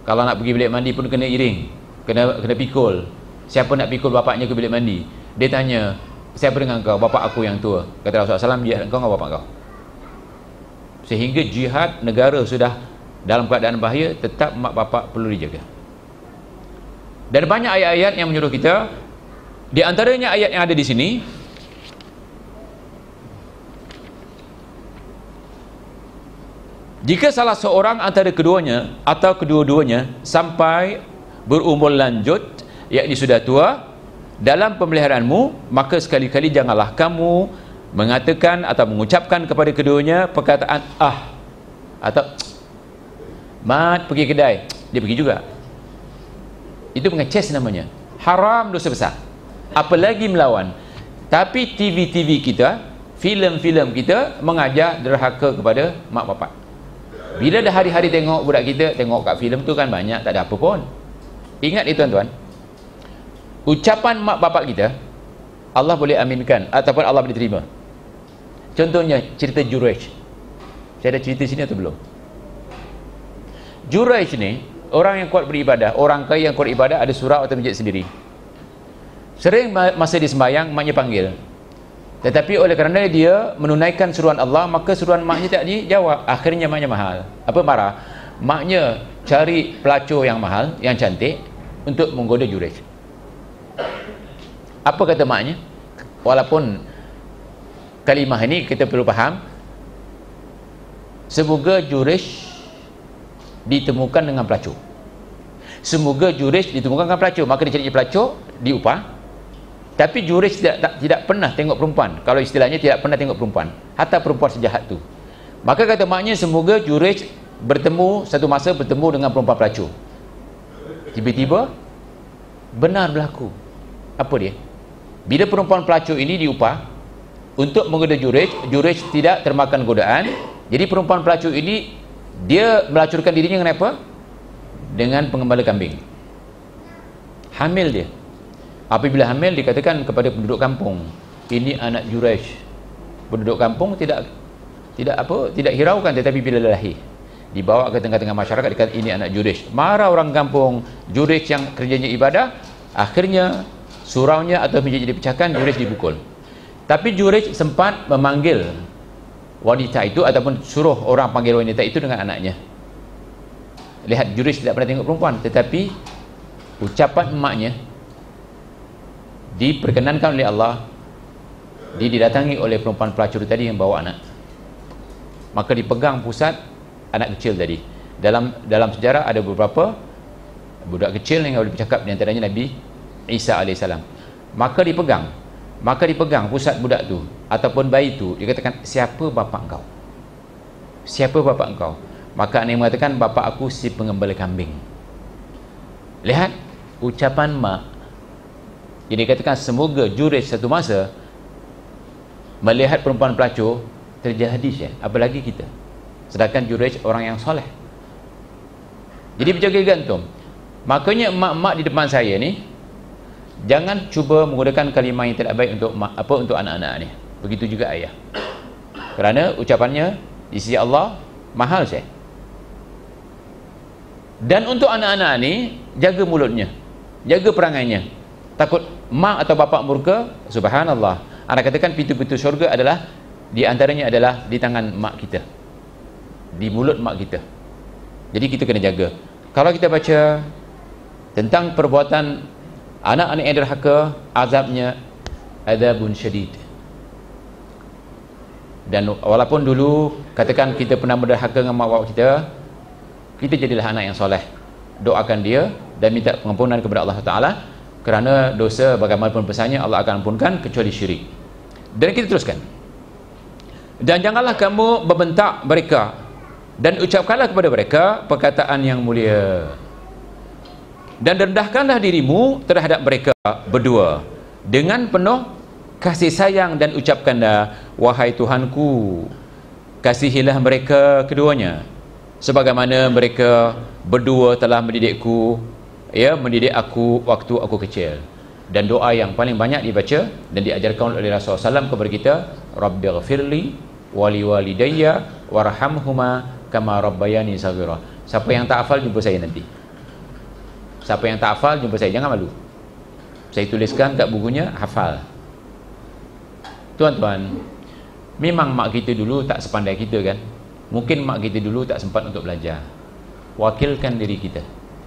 kalau nak pergi bilik mandi pun kena iring, kena pikul. Siapa nak pikul bapaknya ke bilik mandi? Dia tanya, siapa dengan kau? Bapak aku yang tua. Kata Rasulullah SAW, jihad kau dengan bapak kau. Sehingga jihad, negara sudah dalam keadaan bahaya, tetap mak bapak perlu dijaga. Dan banyak ayat-ayat yang menyuruh kita. Di antaranya ayat yang ada di sini, jika salah seorang antara keduanya atau kedua-duanya sampai berumur lanjut, yakni sudah tua, dalam pemeliharaanmu, maka sekali-kali janganlah kamu mengatakan atau mengucapkan kepada keduanya perkataan atau mat pergi kedai, dia pergi juga. Itu mengeces namanya. Haram, dosa besar. Apalagi melawan. Tapi TV-TV kita, filem-filem kita mengajar derhaka kepada mak bapak. Bila dah hari-hari tengok budak kita, tengok kat filem tu kan banyak, tak ada apa pun. Ingat itu tuan-tuan, ucapan mak bapak kita Allah boleh aminkan ataupun Allah boleh terima. Contohnya cerita Jurayj. Saya ada cerita sini atau belum? Jurayj ni orang yang kuat beribadah, orang kaya yang kuat ibadah, ada surau atau masjid sendiri. Sering masa dia sembahyang, maknya panggil. Tetapi oleh kerana dia menunaikan suruhan Allah, maka suruhan maknya tak dijawab. Akhirnya maknya marah. Maknya cari pelacur yang mahal, yang cantik untuk menggoda Jurayj. Apa kata maknya? Walaupun kalimah ini kita perlu faham, semoga Jurayj ditemukan dengan pelacur. Semoga Jurayj ditemukan dengan pelacur. Maka dia cari pelacur, diupah. Tapi Jurayj tidak pernah tengok perempuan. Kalau istilahnya tidak pernah tengok perempuan, hatta perempuan sejahat tu. Maka kata maknya semoga Jurayj satu masa bertemu dengan perempuan pelacur. Tiba-tiba benar berlaku. Apa dia? Bila perempuan pelacur ini diupah untuk menggoda Jurayj, Jurayj tidak termakan godaan. Jadi perempuan pelacur ini dia melacurkan dirinya dengan apa? Dengan pengembala kambing. Hamil dia. Apabila hamil, dikatakan kepada penduduk kampung, ini anak Jurayj. Penduduk kampung tidak hiraukan, tetapi bila lahir dibawa ke tengah-tengah masyarakat, dikatakan ini anak Jurayj. Marah orang kampung. Jurayj yang kerjanya ibadah, akhirnya suraunya atau menjadi dipecahkan, Jurayj dipukul. Tapi Jurayj sempat memanggil wanita itu ataupun suruh orang panggil wanita itu dengan anaknya. Lihat, Jurayj tidak pernah tengok perempuan, tetapi ucapan emaknya diperkenankan oleh Allah, didatangi oleh perempuan pelacur tadi yang bawa anak. Maka dipegang pusat anak kecil tadi. Dalam sejarah ada beberapa budak kecil yang boleh bercakap, di antaranya Nabi Isa AS. Maka dipegang pusat budak tu ataupun bayi tu, dikatakan, siapa bapak engkau? Siapa bapak engkau? Maka anak mengatakan, bapak aku si pengembala kambing. Lihat ucapan mak. Jadi dikatakan semoga Jurayj satu masa melihat perempuan pelacur, terjadi apalagi kita. Sedangkan Jurayj orang yang soleh. Jadi berjaga gantung. Makanya mak-mak di depan saya ni, jangan cuba menggunakan kalimah yang tidak baik untuk anak-anak ni. Begitu juga ayah. Kerana ucapannya di sisi Allah mahal saya. Dan untuk anak-anak ni, jaga mulutnya, jaga perangainya. Takut mak atau bapak murka, subhanallah. Anda katakan pintu-pintu syurga adalah Di antaranya adalah di tangan mak kita, di mulut mak kita. Jadi kita kena jaga. Kalau kita baca tentang perbuatan anak-anak yang derhaka, azabnya adzabun syadid. Dan walaupun dulu katakan kita pernah berderhaka dengan mak bapak kita, kita jadilah anak yang soleh. Doakan dia dan minta pengampunan kepada Allah Ta'ala, kerana dosa bagaimanapun besarnya Allah akan ampunkan kecuali syirik. Dan kita teruskan. Dan janganlah kamu membentak mereka, dan ucapkanlah kepada mereka perkataan yang mulia, dan rendahkanlah dirimu terhadap mereka berdua dengan penuh kasih sayang, dan ucapkanlah, wahai Tuhanku, kasihilah mereka keduanya sebagaimana mereka berdua telah mendidikku, mendidik aku waktu aku kecil. Dan doa yang paling banyak dibaca dan diajarkan oleh Rasulullah SAW kepada kita, Rabbighfirli wali walidayya warhamhuma kama rabbayani saghira. Siapa yang tak hafal jumpa saya nanti. Siapa yang tak hafal jumpa saya, jangan malu. Saya tuliskan kat bukunya, hafal. Tuan-tuan, memang mak kita dulu tak sepandai kita kan. Mungkin mak kita dulu tak sempat untuk belajar. Wakilkan diri kita.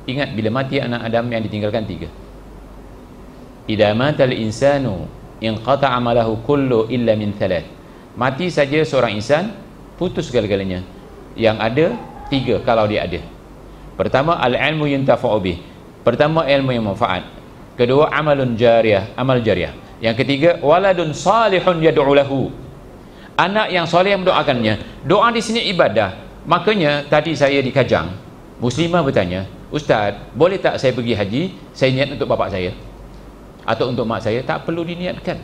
Ingat, bila mati anak Adam yang ditinggalkan 3. Idza matal insanu inqata amalahu kullu illa min 3. Mati saja seorang insan, putus segala-galanya. Yang ada 3 kalau dia ada. Pertama, al-ilmu yuntafa'u bih. Pertama, ilmu yang manfaat. Kedua, amalun jariyah, amal jariyah. Yang ketiga, waladun salihun yad'u lahu. Anak yang soleh yang mendoakannya. Doa di sini ibadah. Makanya tadi saya di Kajang, muslimah bertanya, Ustaz, boleh tak saya pergi haji, saya niat untuk bapak saya atau untuk mak saya? Tak perlu diniatkan.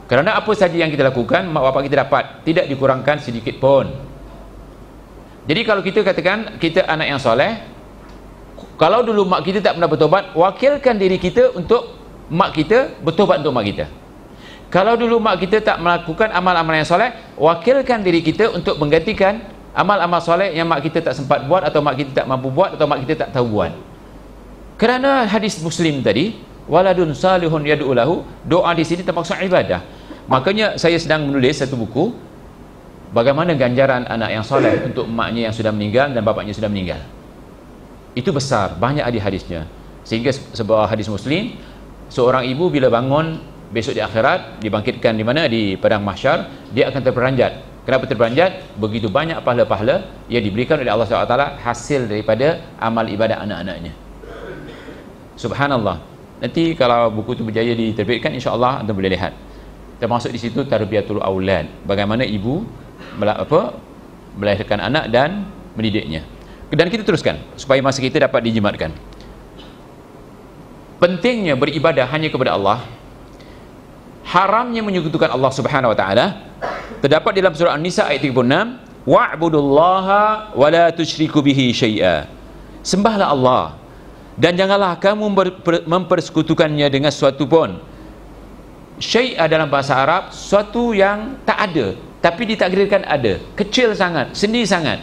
Kerana apa saja yang kita lakukan, mak bapak kita dapat, tidak dikurangkan sedikit pun. Jadi kalau kita katakan kita anak yang soleh, kalau dulu mak kita tak pernah bertobat, wakilkan diri kita untuk mak kita bertobat untuk mak kita. Kalau dulu mak kita tak melakukan amal-amal yang soleh, wakilkan diri kita untuk menggantikan amal-amal soleh yang mak kita tak sempat buat, atau mak kita tak mampu buat, atau mak kita tak tahu buat. Kerana hadis Muslim tadi, waladun salihun yad'u lahu, doa di sini termaksud ibadah. Makanya saya sedang menulis satu buku, bagaimana ganjaran anak yang soleh untuk maknya yang sudah meninggal dan bapaknya sudah meninggal. Itu besar, banyak hadis-hadisnya. Sehingga sebuah hadis Muslim, seorang ibu bila bangun besok di akhirat, dibangkitkan di mana? Di padang mahsyar, dia akan terperanjat. Kenapa terperanjat? Begitu banyak pahala-pahala yang diberikan oleh Allah SWT hasil daripada amal ibadah anak-anaknya. Subhanallah. Nanti kalau buku itu berjaya diterbitkan, insya-Allah anda boleh lihat. Termasuk di situ tarbiyatul aulad, bagaimana ibu melahirkan anak dan mendidiknya. Dan kita teruskan supaya masa kita dapat dijimatkan. Pentingnya beribadah hanya kepada Allah, haramnya menyekutukan Allah Subhanahu wa taala, terdapat dalam surah An-Nisa ayat 36, wa'budullaha wa la tusyriku bihi syai'a. Sembahlah Allah dan janganlah kamu mempersekutukannya dengan sesuatu pun. Syai'a dalam bahasa Arab, sesuatu yang tak ada tapi ditakdirkan ada, kecil sangat, sendiri sangat.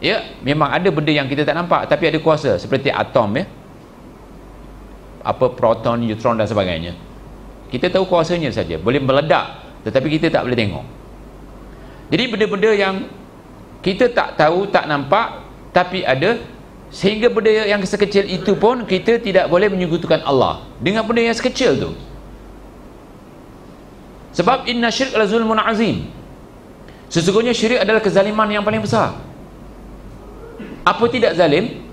Ya, memang ada benda yang kita tak nampak tapi ada kuasa, seperti atom, ya, apa proton, neutron dan sebagainya. Kita tahu kuasanya saja, boleh meledak, tetapi kita tak boleh tengok. Jadi benda-benda yang kita tak tahu, tak nampak, tapi ada, sehingga benda yang sekecil itu pun kita tidak boleh menyekutukan Allah dengan benda yang sekecil tu. Sebab inna syirk la zulmun azim. Sesungguhnya syirik adalah kezaliman yang paling besar. Apa tidak zalim?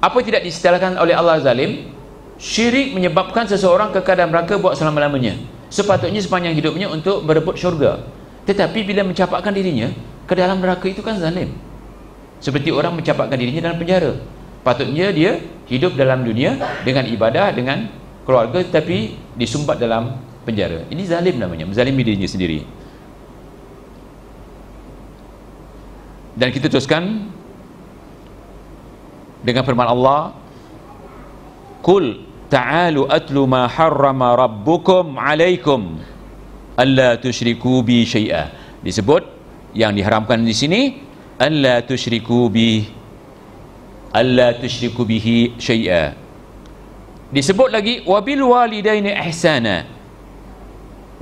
Apa tidak distelahkan oleh Allah zalim? Syirik menyebabkan seseorang kekal dalam neraka buat selama-lamanya. Sepatutnya sepanjang hidupnya untuk berebut syurga. Tetapi bila mencapakkan dirinya ke dalam neraka, itu kan zalim. Seperti orang mencapakkan dirinya dalam penjara. Patutnya dia hidup dalam dunia dengan ibadah, dengan keluarga, tetapi disumbat dalam penjara. Ini zalim namanya, menzalimi dirinya sendiri. Dan kita teruskan dengan firman Allah, Qul ta'alu atlu ma harrama rabbukum alaikum alla tusyriku bi syai'a. Disebut yang diharamkan di sini, alla tusyriku bihi syai'a. Disebut lagi wabil walidaini ihsana.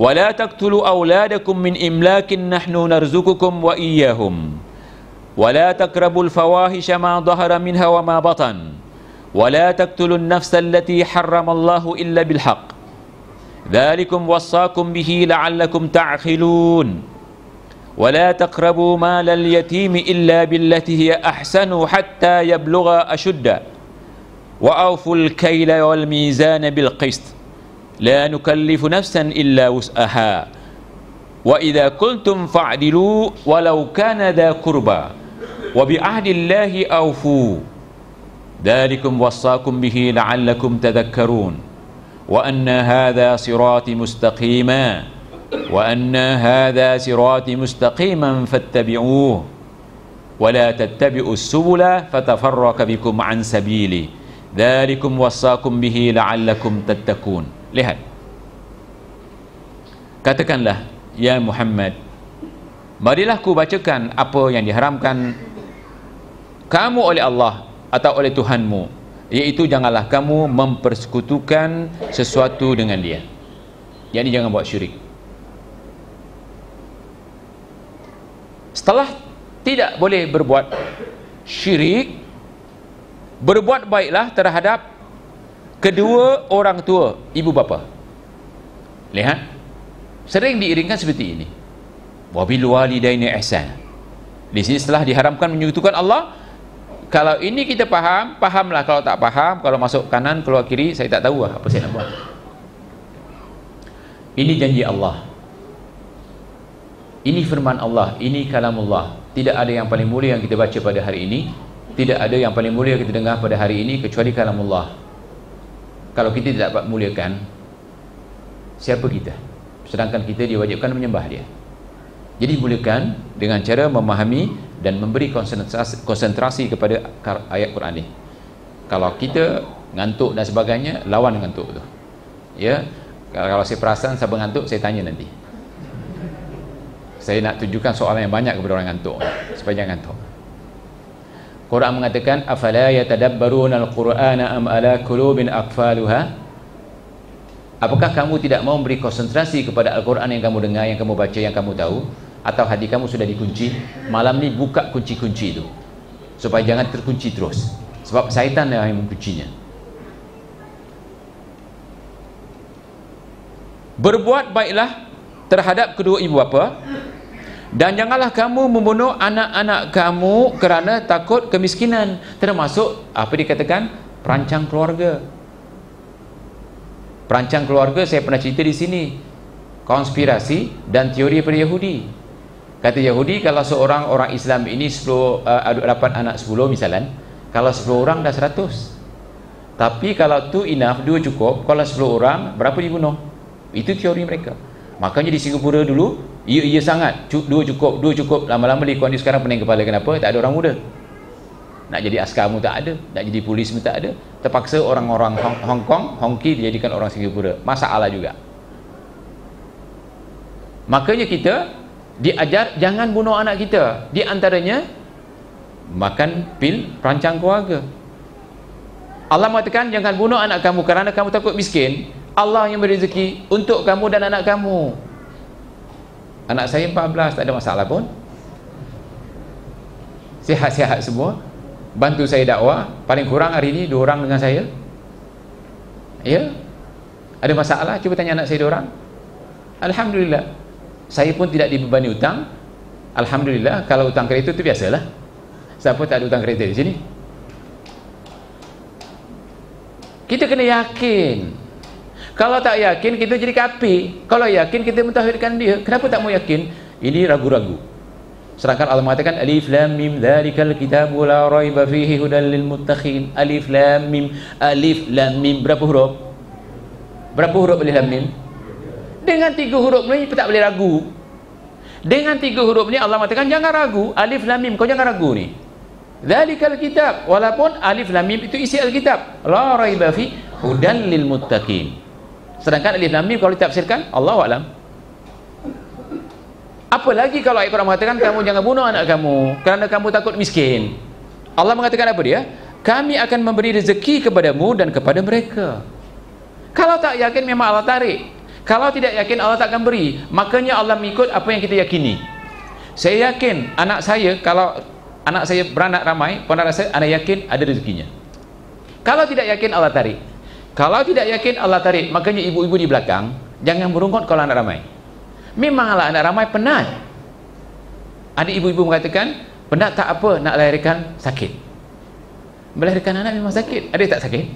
ولا تقتلوا أولادكم من إملاق نحن نرزقكم وإياهم ولا تقربوا الفواحش ما ظهر منها وما بطن ولا تقتلوا النفس التي حرم الله إلا بالحق ذلكم وصاكم به لعلكم تعقلون ولا تقربوا مال اليتيم إلا بالتي هي أحسن حتى يبلغ أشده وأوفوا الكيل والميزان بالقسط لا نكلف نفسا إلا وسعها وإذا قلتم فاعدلوا ولو كان ذا قربى وبعهد الله أوفوا ذلكم وصاكم به لعلكم تذكرون وأن هذا صراطي مستقيما وأن هذا صراطي مستقيما فاتبعوه ولا تتبعوا السبل فتفرق بكم عن سبيله ذلكم وصاكم به لعلكم تتقون. Lihat, katakanlah, ya Muhammad, marilah ku bacakan apa yang diharamkan kamu oleh Allah atau oleh Tuhanmu, iaitu janganlah kamu mempersekutukan sesuatu dengan dia. Yang ini jangan buat syirik. Setelah tidak boleh berbuat syirik, berbuat baiklah terhadap kedua orang tua, ibu bapa. Lihat, sering diiringkan seperti ini. Wabil walidaini ihsan. Di sini setelah diharamkan menyekutukan Allah, kalau ini kita faham, fahamlah. Kalau tak faham, kalau masuk kanan keluar kiri, saya tak tahu apa saya nak buat. Ini janji Allah. Ini firman Allah, ini kalamullah. Tidak ada yang paling mulia yang kita baca pada hari ini, tidak ada yang paling mulia yang kita dengar pada hari ini kecuali kalamullah. Kalau kita tidak dapat muliakan, siapa kita? Sedangkan kita diwajibkan menyembah dia. Jadi muliakan dengan cara memahami dan memberi konsentrasi kepada ayat Quran ini. Kalau kita ngantuk dan sebagainya, lawan ngantuk tu. Ya, kalau saya perasan siapa ngantuk, saya tanya nanti. Saya nak tunjukkan soalan yang banyak kepada orang ngantuk, supaya jangan ngantuk. Quran mengatakan, afala yatadabbaruna al-Qur'ana am ala qulubin aqfaluha? Apakah kamu tidak mau memberi konsentrasi kepada Al-Quran yang kamu dengar, yang kamu baca, yang kamu tahu, atau hati kamu sudah dikunci? Malam ni buka kunci-kunci itu supaya jangan terkunci terus, sebab syaitan yang menguncinya. Berbuat baiklah terhadap kedua ibu bapa, dan janganlah kamu membunuh anak-anak kamu kerana takut kemiskinan, termasuk apa dikatakan perancang keluarga. Perancang keluarga saya pernah cerita di sini, konspirasi dan teori daripada Yahudi. Kata Yahudi, kalau seorang orang Islam ini 8 anak 10 misalnya, kalau 10 orang dah 100. Tapi kalau tu enough, 2 cukup, kalau 10 orang berapa dibunuh? Itu teori mereka. Makanya di Singapura dulu, iya sangat, 2 cukup, lama-lama di Kuala sekarang pening kepala. Kenapa? Tak ada orang muda. Nak jadi askar pun tak ada, nak jadi polis pun tak ada. Terpaksa orang-orang Hong Kong, Hongki dijadikan orang Singapura. Masalah juga. Makanya kita diajar jangan bunuh anak kita. Di antaranya makan pil perancang keluarga. Allah mengatakan jangan bunuh anak kamu kerana kamu takut miskin. Allah yang beri rezeki untuk kamu dan anak kamu. Anak saya 14, tak ada masalah pun, sihat-sihat semua, bantu saya dakwah. Paling kurang hari ini 2 orang dengan saya. Ya, ada masalah? Cuba tanya anak saya 2 orang. Alhamdulillah, saya pun tidak dibebani hutang. Alhamdulillah. Kalau hutang kereta itu biasalah. Siapa tak ada hutang kereta di sini? Kita kena yakin. Kalau tak yakin, kita jadi kafir. Kalau yakin, kita mentauhidkan dia. Kenapa tak mau yakin? Ini ragu-ragu. Sedangkan Allah mengatakan alif lam mim dzalikal kitabu la raiba fihi hudal lil muttaqin. Alif lam mim. Alif lam mim berapa huruf? Berapa huruf alif lam mim? Dengan 3 huruf ni tak boleh ragu. Dengan 3 huruf ni Allah mengatakan jangan ragu. Alif lam mim, kau jangan ragu ni. Dzalikal kitab, walaupun alif lam mim itu isi alkitab. La raiba fi hudal lil muttaqin. Sedangkan alif lam mim kalau ditafsirkan, Allahu a'lam. Apalagi kalau ayat Quran mengatakan kamu jangan bunuh anak kamu kerana kamu takut miskin. Allah mengatakan apa dia? Kami akan memberi rezeki kepadamu dan kepada mereka. Kalau tak yakin memang Allah tarik. Kalau tidak yakin, Allah takkan beri. Makanya Allah mengikut apa yang kita yakini. Saya yakin anak saya, kalau anak saya beranak ramai, saudara saya, anda yakin ada rezekinya. Kalau tidak yakin, Allah tarik. Kalau tidak yakin, Allah tarik. Makanya ibu-ibu di belakang jangan berungkut kalau anak ramai. Memanglah anak ramai penat. Ada ibu-ibu mengatakan, penat tak apa, nak lahirkan sakit. Melahirkan anak memang sakit. Ada tak sakit?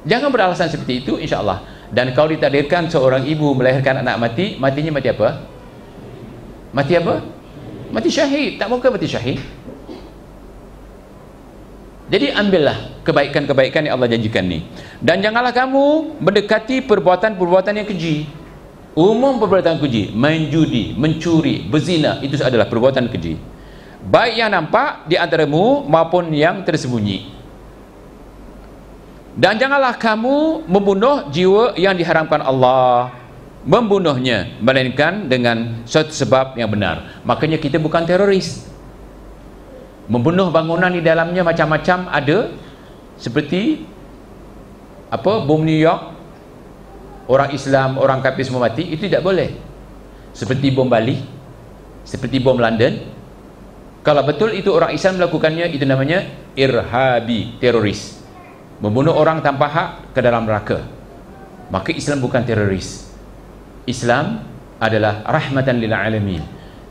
Jangan beralasan seperti itu, insya-Allah. Dan kalau ditakdirkan seorang ibu melahirkan anak mati, matinya mati apa? Mati apa? Mati syahid. Tak mahu mati syahid? Jadi ambillah kebaikan-kebaikan yang Allah janjikan ni. Dan janganlah kamu mendekati perbuatan-perbuatan yang keji. Umum perbuatan keji, main judi, mencuri, berzina, itu adalah perbuatan keji. Baik yang nampak di antaramu maupun yang tersembunyi. Dan janganlah kamu membunuh jiwa yang diharamkan Allah, membunuhnya melainkan dengan suatu sebab yang benar. Makanya kita bukan teroris. Membunuh bangunan di dalamnya macam-macam ada, seperti apa, bom New York, orang Islam, orang kafir semua mati, itu tidak boleh. Seperti bom Bali, seperti bom London. Kalau betul itu orang Islam melakukannya, itu namanya irhabi, teroris. Membunuh orang tanpa hak ke dalam neraka. Maka Islam bukan teroris. Islam adalah rahmatan lil alamin.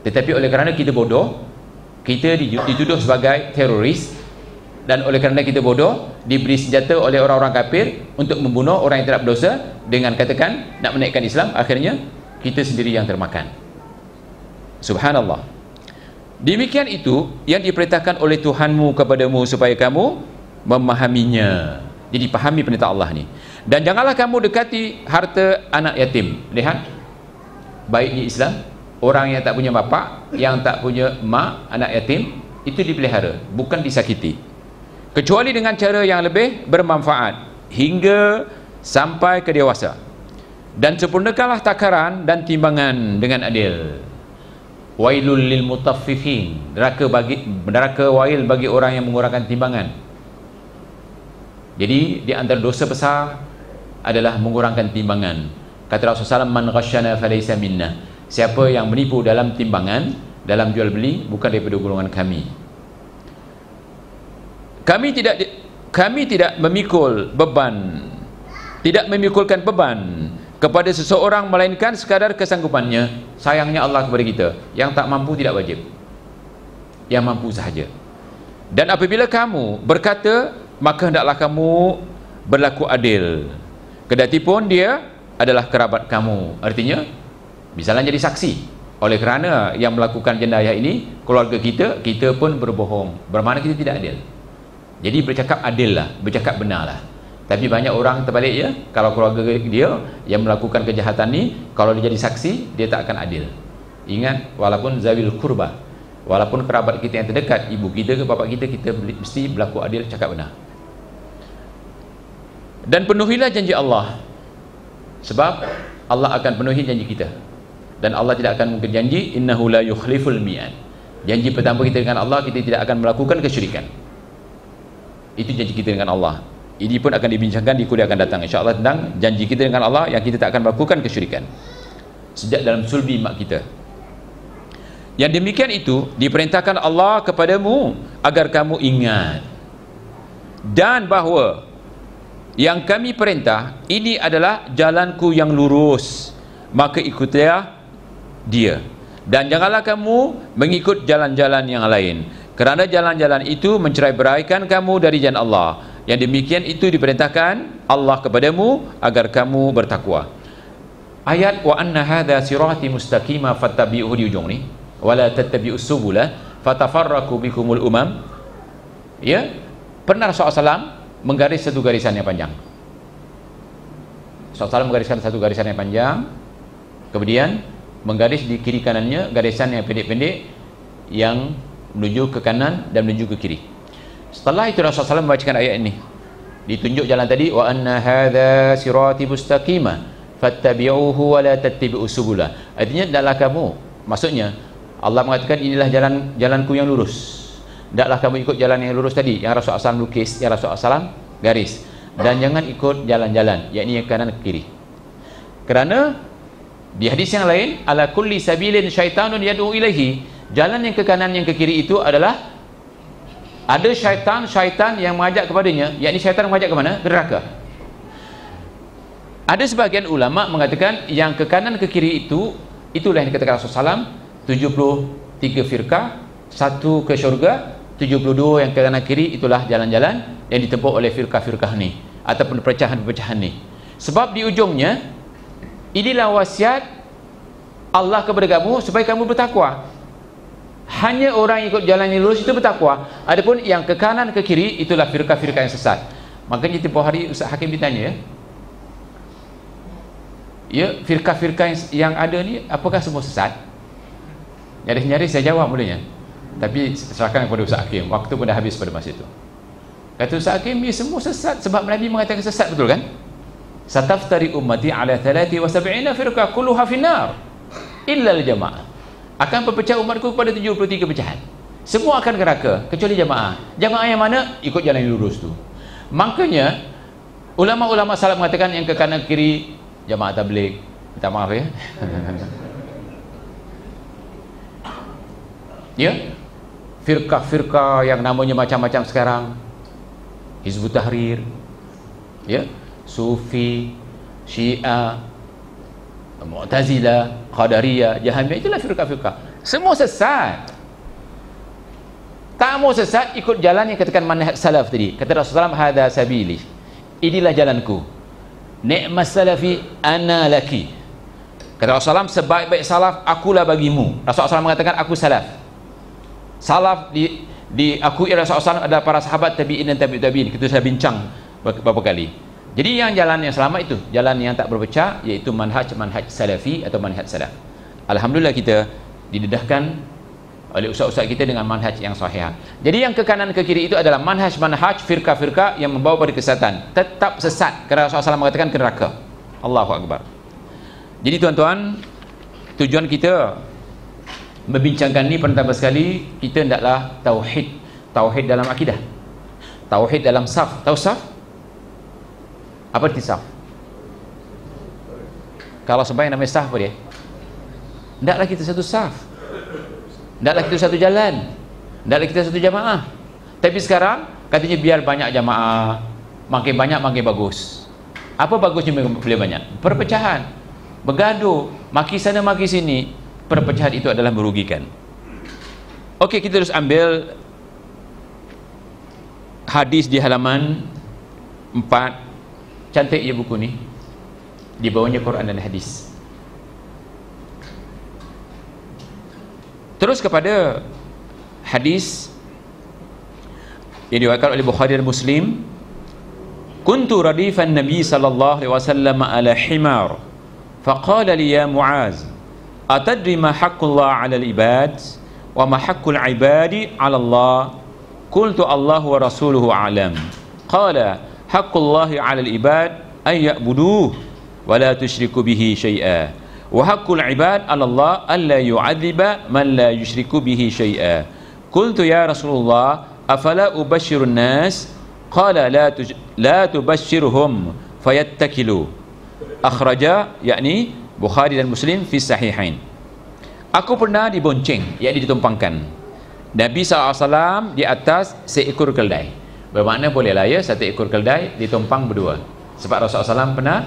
Tetapi oleh kerana kita bodoh, kita dituduh sebagai teroris, dan oleh kerana kita bodoh, diberi senjata oleh orang-orang kafir untuk membunuh orang yang tidak berdosa dengan katakan nak menaikkan Islam. Akhirnya kita sendiri yang termakan. Subhanallah. Demikian itu yang diperintahkan oleh Tuhanmu kepadamu supaya kamu memahaminya. Jadi pahami perintah Allah ni. Dan janganlah kamu dekati harta anak yatim. Lihat, baiknya Islam, orang yang tak punya bapa, yang tak punya mak, anak yatim, itu dipelihara, bukan disakiti, kecuali dengan cara yang lebih bermanfaat hingga sampai ke dewasa. Dan sempurnakanlah takaran dan timbangan dengan adil. Wailul lil mutaffifin, neraka wail bagi orang yang mengurangkan timbangan. Jadi di antara dosa besar adalah mengurangkan timbangan. Kata Rasulullah SAW, man ghasyana falaysa minna. Siapa yang menipu dalam timbangan, dalam jual beli, bukan daripada golongan kami. Kami tidak memikul beban, tidak memikulkan beban kepada seseorang melainkan sekadar kesanggupannya. Sayangnya Allah kepada kita, yang tak mampu tidak wajib, yang mampu sahaja. Dan apabila kamu berkata, maka hendaklah kamu berlaku adil, kendati pun dia adalah kerabat kamu. Artinya, misalnya jadi saksi. Oleh kerana yang melakukan jenayah ini keluarga kita, kita pun berbohong, bermakna kita tidak adil. Jadi bercakap adil lah, bercakap benar lah. Tapi banyak orang terbalik ya, kalau keluarga dia yang melakukan kejahatan ni, kalau dia jadi saksi, dia tak akan adil. Ingat, walaupun zawil kurba, walaupun kerabat kita yang terdekat, ibu kita ke bapa kita, kita mesti berlaku adil, cakap benar. Dan penuhilah janji Allah, sebab Allah akan penuhi janji kita. Dan Allah tidak akan mungkin janji, innahu la yukhliful mi'ad. Janji pertama kita dengan Allah, kita tidak akan melakukan kesyirikan. Itu janji kita dengan Allah. Ini pun akan dibincangkan di kuliah akan datang, insya-Allah, tentang janji kita dengan Allah yang kita tak akan melakukan kesyirikan sejak dalam sulbi mak kita. Yang demikian itu diperintahkan Allah kepadamu agar kamu ingat, dan bahawa yang kami perintah ini adalah jalanku yang lurus, maka ikutilah dia, dan janganlah kamu mengikut jalan-jalan yang lain, kerana jalan-jalan itu mencerai-beraikan kamu dari jalan Allah. Yang demikian itu diperintahkan Allah kepadamu agar kamu bertakwa. Ayat wa anna hadza sirati mustaqima fattabi'uhu di ujung ni, wala tattabi'us subula fatafarraqu bikumul umam. Ya, pernah Rasulullah SAW menggaris satu garisan yang panjang. Rasulullah SAW menggariskan satu garisan yang panjang, kemudian menggaris di kiri kanannya garisan yang pendek-pendek yang menuju ke kanan dan menuju ke kiri. Setelah itu Rasulullah SAW membacakan ayat ini, ditunjuk jalan tadi, wa anna hadza sirati mustaqima fattabi'uhu wa la tattabi'us subula. Artinya, hendaklah kamu, maksudnya Allah mengatakan inilah jalanku yang lurus, hendaklah kamu ikut jalan yang lurus tadi yang Rasulullah SAW lukis, yang Rasulullah SAW garis, dan jangan ikut jalan-jalan, yakni yang kanan ke kiri. Kerana di hadis yang lain, ala kulli sabilin syaitanun yad'u ilaihi, jalan yang ke kanan yang ke kiri itu adalah ada syaitan yang mengajak kepadanya, yakni syaitan mengajak ke mana? Ke neraka. Ada sebagian ulama mengatakan yang ke kanan ke kiri itu, itulah yang dikatakan Rasulullah SAW, 73 firqah, satu ke syurga, 72 yang ke kanan kiri, itulah jalan-jalan yang ditempuh oleh firqah-firqah ni ataupun perpecahan-perpecahan ni. Sebab di ujungnya, inilah wasiat Allah kepada kamu supaya kamu bertakwa. Hanya orang yang ikut jalan yang lurus itu bertakwa. Adapun yang ke kanan ke kiri, itulah firqah-firqah yang sesat. Makanya tempoh hari Ustaz Hakim ditanya, ya, firqah-firqah yang ada ni apakah semua sesat? Nyaris-nyaris saya jawab mulanya, tapi serahkan kepada Ustaz Hakim. Waktu pun dah habis pada masa itu. Kata Ustaz Hakim, ya semua sesat sebab Nabi mengatakan sesat, betul kan? Sataftari ummati ala 73 firqah kulluha finnar illa al-jamaah. Akan berpecah umatku kepada 73 pecahan. Semua akan neraka kecuali jamaah. Jamaah yang mana? Ikut jalan yang lurus tu. Makanya ulama-ulama salaf mengatakan yang ke kanan kiri jamaah tabligh. Minta maaf ya. Ya. Firqah-firqah yang namanya macam-macam sekarang. Hizbut Tahrir. Ya. Sufi, Syiah, Mu'tazilah, Qadariyah, Jahmiyah, itulah firqah-firqah. Semua sesat. Tak mau sesat, ikut jalan yang katakan manhaj salaf tadi. Kata Rasulullah SAW, hadha sabili, inilah jalanku. Ni'mas salafi ana laki. Kata Rasulullah SAW, sebaik-baik salaf akulah bagimu. Rasulullah SAW mengatakan aku salaf. Salaf diakui oleh Rasulullah SAW adalah para sahabat tabi'in dan tabi'in. Kita sudah bincang beberapa kali. Jadi yang jalan yang selamat itu, jalan yang tak berpecah, iaitu manhaj salafi atau manhaj salaf. Alhamdulillah kita didedahkan oleh ustaz-ustaz kita dengan manhaj yang sahih. Jadi yang ke kanan ke kiri itu adalah manhaj firqah-firqah yang membawa pada kesesatan, tetap sesat kerana Rasulullah SAW mengatakan ke neraka. Allahu Akbar. Jadi tuan-tuan, tujuan kita membincangkan ni pertama sekali, kita hendaklah tauhid dalam akidah, tauhid dalam saf. Tahu saf? Apa arti saf? Kalau sembahyang namanya saf apa dia? Hendaklah kita satu saf, hendaklah kita satu jalan, hendaklah kita satu jamaah. Tapi sekarang katanya biar banyak jamaah, makin banyak makin bagus. Apa bagusnya boleh banyak? Perpecahan, bergaduh, maki sana maki sini. Perpecahan itu adalah merugikan. Okey, kita terus ambil hadis di halaman 4. Cantik ya buku ni, di bawahnya Quran dan hadis. Terus kepada hadis yang diriwayatkan oleh Bukhari dan Muslim, kuntu radifan Nabi sallallahu alaihi wasallam ala himar faqala li ya Muaz atadri ma haqqullah 'ala al-ibad wa ma haqqul 'ibadi 'ala Allah? Qultu Allah wa rasuluhu a'lam. Qala haqqullahi 'ala al-ibad ay ya'buduhu wa la tusyriku bihi syai'a wa haqqul 'ibad 'ala Allah alla yu'adziba man la yusyriku bihi syai'a. Qultu ya Rasulullah afala ubashshirun nas? Qala la tubashshirhum fayattakilu. Akhraja, yakni Bukhari dan Muslim fi sahihain. Aku pernah dibonceng, yakni ditumpangkan Nabi SAW di atas seekor keldai. Bermakna bolehlah ya, satu ekor keldai ditumpang berdua. Sebab Rasulullah SAW pernah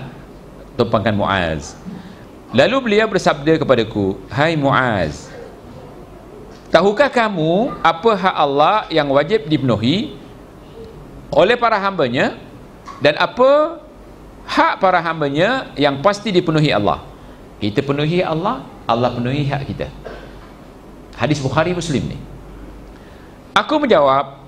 tumpangkan Muaz. Lalu beliau bersabda kepadaku, hai Muaz, tahukah kamu apa hak Allah yang wajib dipenuhi oleh para hambanya, dan apa hak para hambanya yang pasti dipenuhi Allah? Kita penuhi Allah, Allah penuhi hak kita. Hadis Bukhari Muslim ni. Aku menjawab,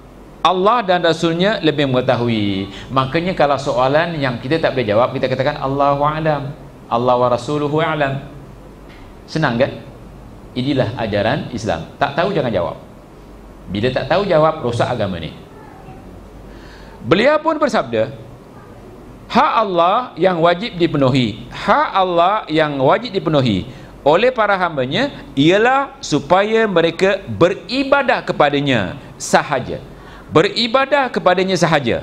Allah dan Rasulnya lebih mengetahui. Makanya kalau soalan yang kita tak boleh jawab, kita katakan Allahu a'lam, Allah wa rasuluhu a'lam. Senang kan? Inilah ajaran Islam. Tak tahu jangan jawab. Bila tak tahu jawab, rosak agama ni. Beliau pun bersabda, hak Allah yang wajib dipenuhi, hak Allah yang wajib dipenuhi oleh para hambanya ialah supaya mereka beribadah kepadanya sahaja. Beribadah kepadanya sahaja,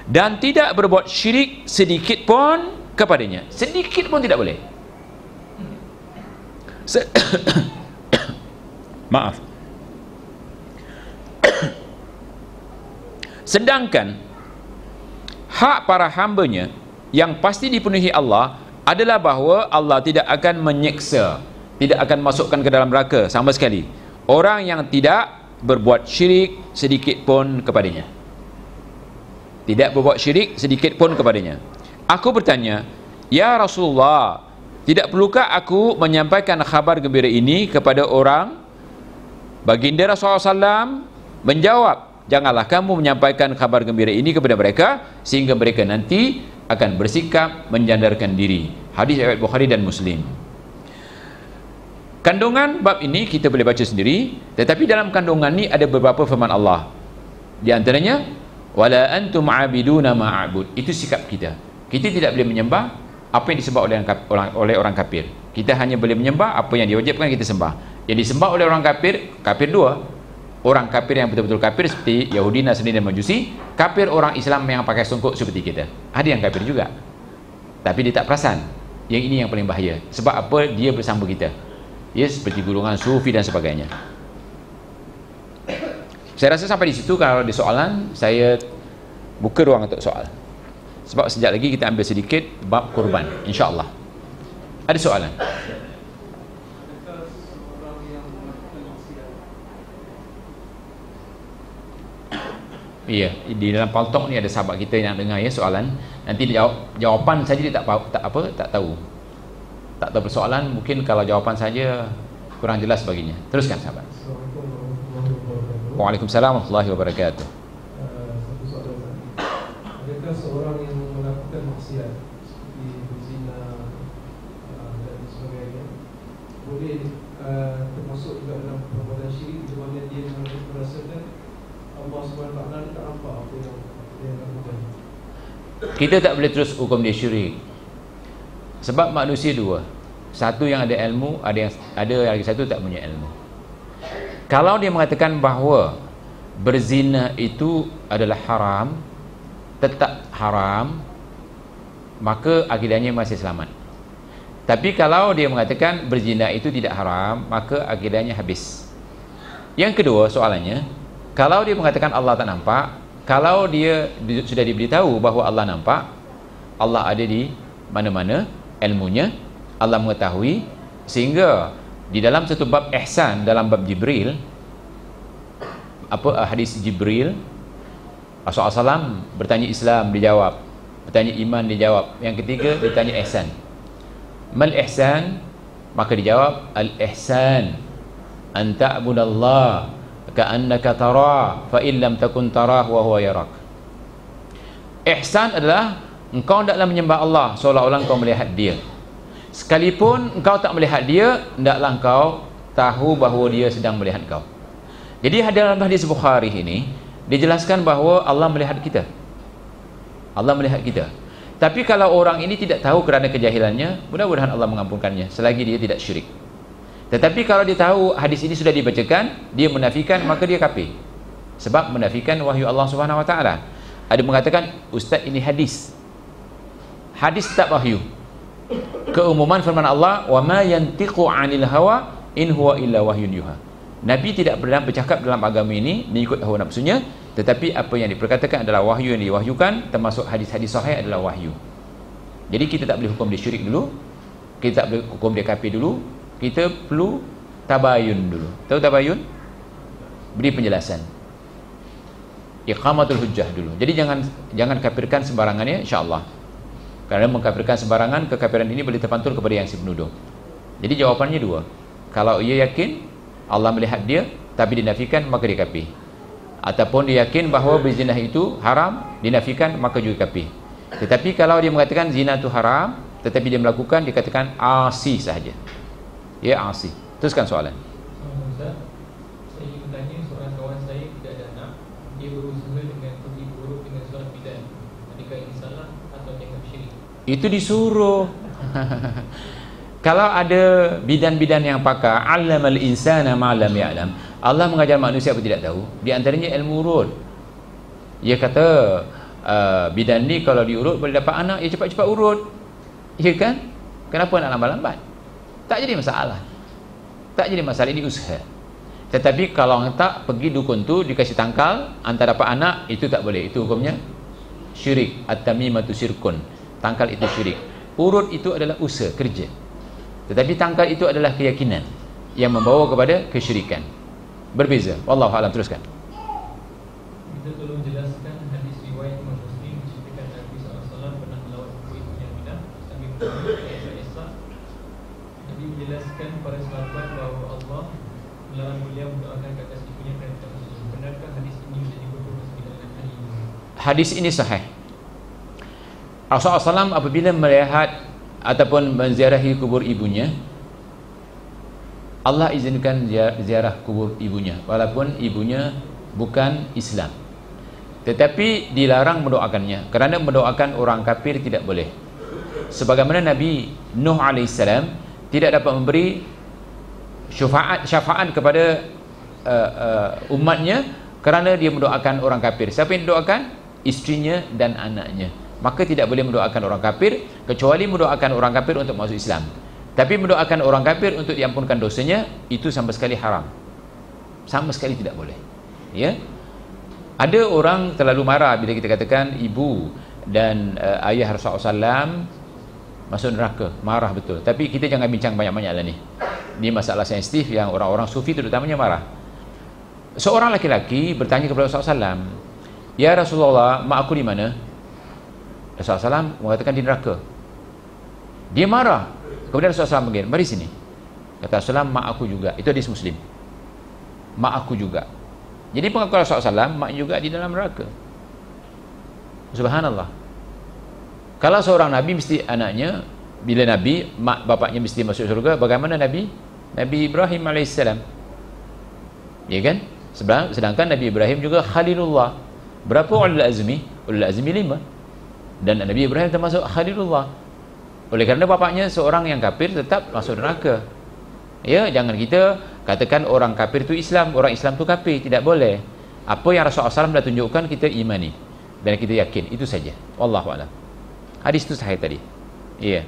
dan tidak berbuat syirik sedikit pun kepadanya. Sedikit pun tidak boleh. Maaf. Sedangkan hak para hambanya yang pasti dipenuhi Allah adalah bahawa Allah tidak akan menyiksa, tidak akan masukkan ke dalam neraka sama sekali orang yang tidak berbuat syirik sedikit pun kepadanya. Tidak berbuat syirik sedikit pun kepadanya. Aku bertanya, ya Rasulullah, tidak perlukah aku menyampaikan khabar gembira ini kepada orang? Baginda Rasulullah SAW menjawab, janganlah kamu menyampaikan kabar gembira ini kepada mereka sehingga mereka nanti akan bersikap menjandarkan diri. Hadis riwayat Bukhari dan Muslim. Kandungan bab ini kita boleh baca sendiri, tetapi dalam kandungan ini ada beberapa firman Allah. Di antaranya, wala antum abiduna ma a'bud. Itu sikap kita. Kita tidak boleh menyembah apa yang disembah oleh orang kafir. Kita hanya boleh menyembah apa yang diwajibkan kita sembah. Yang disembah oleh orang kafir, kafir dua. Orang kafir yang betul-betul kafir seperti Yahudi, Nasrani dan Majusi. Kafir orang Islam yang pakai songkok seperti kita. Ada yang kafir juga, tapi dia tak perasan. Yang ini yang paling bahaya. Sebab apa? Dia bersama kita. Ya, seperti golongan sufi dan sebagainya. Saya rasa sampai di situ. Kalau ada soalan, saya buka ruang untuk soal. Sebab sekejap lagi kita ambil sedikit bab kurban, insya-Allah. Ada soalan? Iya, di dalam paltok ni ada sahabat kita yang nak dengar ya soalan. Nanti jawapan saja dia tak tahu. Tak tahu persoalan, mungkin kalau jawapan saja kurang jelas baginya. Teruskan sahabat. Waalaikumsalam warahmatullahi wabarakatuh. Satu soalan. Adakah seorang yang melakukan maksiat seperti berzina dan sebagainya boleh termasuk juga dalam perbuatan syirik di mana dia merasakan Allah SWT tak nampak apa yang dia lakukan? Kita tak boleh terus hukum dia syirik. Sebab manusia dua. Satu yang ada ilmu, ada lagi satu tak punya ilmu. Kalau dia mengatakan bahawa berzina itu adalah haram, tetap haram, maka akidahnya masih selamat. Tapi kalau dia mengatakan berzina itu tidak haram, maka akidahnya habis. Yang kedua soalannya, kalau dia mengatakan Allah tak nampak, kalau dia sudah diberitahu bahawa Allah nampak, Allah ada di mana-mana, ilmunya, Allah mengetahui, sehingga di dalam satu bab ihsan, dalam bab Jibril, hadis Jibril, Rasulullah SAW bertanya Islam, dijawab. Bertanya iman, dijawab. Yang ketiga, ditanya ihsan. Mal ihsan? Maka dijawab, al-ihsan an ta'budallah ka'annaka tarah fa in lam takun tarah wa huwa yarak. Ihsan adalah engkau hendaklah menyembah Allah seolah-olah engkau melihat dia. Sekalipun engkau tak melihat dia, hendaklah engkau tahu bahawa dia sedang melihat engkau. Jadi dalam hadis Bukhari ini dijelaskan bahawa Allah melihat kita. Allah melihat kita. Tapi kalau orang ini tidak tahu kerana kejahilannya, mudah-mudahan Allah mengampunkannya selagi dia tidak syirik. Tetapi kalau dia tahu hadis ini sudah dibacakan, dia menafikan, maka dia kafir. Sebab menafikan wahyu Allah Subhanahu Wa Taala. Ada mengatakan, ustaz ini hadis. Hadis tak wahyu. Keumuman firman Allah, wa ma yantiqu 'anil hawa in huwa illa wahyun yuha. Nabi tidak pernah bercakap dalam agama ini mengikut hawa nafsunya, tetapi apa yang diperkatakan adalah wahyu yang diwahyukan, termasuk hadis-hadis sahih adalah wahyu. Jadi kita tak boleh hukum dia syirik dulu, kita tak boleh hukum dia kafir dulu, kita perlu tabayun dulu. Tahu tabayun? Beri penjelasan, iqamatul hujjah dulu. Jadi jangan kafirkan sembarangan ya, insya-Allah. Kerana mengkafirkan sembarangan, kekafiran ini boleh terpantul kepada yang si penuduh. Jadi jawapannya dua. Kalau ia yakin Allah melihat dia tapi dinafikan, maka dia kafir. Ataupun dia yakin bahawa berzina itu haram, dinafikan, maka juga kafir. Tetapi kalau dia mengatakan zina itu haram tetapi dia melakukan, dikatakan asi sahaja. Ya, asi. Teruskan soalan. Ustaz, saya ingin bertanya, seorang kawan saya tidak ada anak. Dia berusaha dengan pergi buruk dengan seorang bidan. Adakah ini salah atau dianggap syirik? Itu disuruh. Kalau ada bidan-bidan yang pakar, allamal insana ma lam ya'lam. Allah mengajar manusia apa tidak tahu. Di antaranya ilmu urut. Dia kata bidan ni kalau diurut boleh dapat anak, ya cepat-cepat urut, ya kan? Kenapa nak lambat-lambat? Tak jadi masalah, tak jadi masalah, ini usaha. Tetapi kalau tak pergi dukun tu dikasih tangkal, antara dapat anak, itu tak boleh, itu hukumnya syirik. At-tamimatu syirkun, tangkal itu syirik. Urut itu adalah usaha, kerja, tetapi tangkal itu adalah keyakinan yang membawa kepada kesyirikan. Berbeza. Wallahu a'lam. Teruskan. Kita tolong jelaskan hadis riwayat Imam Muslim menceritakan Nabi SAW pernah melawat kuih yang Minah sambil mengucapkan Isra. Nabi menjelaskan kepada sahabat bahawa Allah melarang beliau mendoakan ke atas ibunya kerana tak muslim. Benarkah hadis ini menjadi hukum dengan hari ini? Hadis ini sahih. Rasulullah SAW apabila melihat ataupun menziarahi kubur ibunya, Allah izinkan ziarah kubur ibunya walaupun ibunya bukan Islam, tetapi dilarang mendoakannya, kerana mendoakan orang kafir tidak boleh. Sebagaimana Nabi Nuh AS tidak dapat memberi syafaat kepada umatnya kerana dia mendoakan orang kafir. Siapa yang mendoakan? Istrinya dan anaknya. Maka tidak boleh mendoakan orang kafir, kecuali mendoakan orang kafir untuk masuk Islam. Tapi mendoakan orang kafir untuk diampunkan dosanya, itu sama sekali haram, sama sekali tidak boleh. Ya, ada orang terlalu marah bila kita katakan ibu dan ayah Rasulullah SAW masuk neraka, marah betul. Tapi kita jangan bincang banyak-banyak lah ni. Ini masalah sensitif yang orang-orang sufi terutamanya marah. Seorang laki-laki bertanya kepada Rasulullah SAW, "Ya Rasulullah, mak aku di mana?" Rasulullah SAW mengatakan di neraka. Dia marah. Kemudian Rasulullah SAW panggil, "Mari sini." Kata Rasulullah, "Mak aku juga." Itu hadis Muslim. Mak aku juga. Jadi pengakuan Rasulullah SAW, mak juga di dalam neraka. Subhanallah. Kalau seorang Nabi mesti anaknya, bila Nabi, mak bapaknya mesti masuk surga, bagaimana Nabi Ibrahim AS? Ya kan? Sedangkan Nabi Ibrahim juga Khalilullah. Berapa ulul azmi? Ulul azmi 5. Dan Nabi Ibrahim termasuk Khalilullah. Oleh kerana bapaknya seorang yang kafir, tetap masuk neraka. Ya, jangan kita katakan orang kafir itu Islam, orang Islam itu kafir. Tidak boleh. Apa yang Rasulullah SAW dah tunjukkan, kita imani dan kita yakin, itu saja. Wallahu a'lam. Hadis itu sahih tadi. Ya.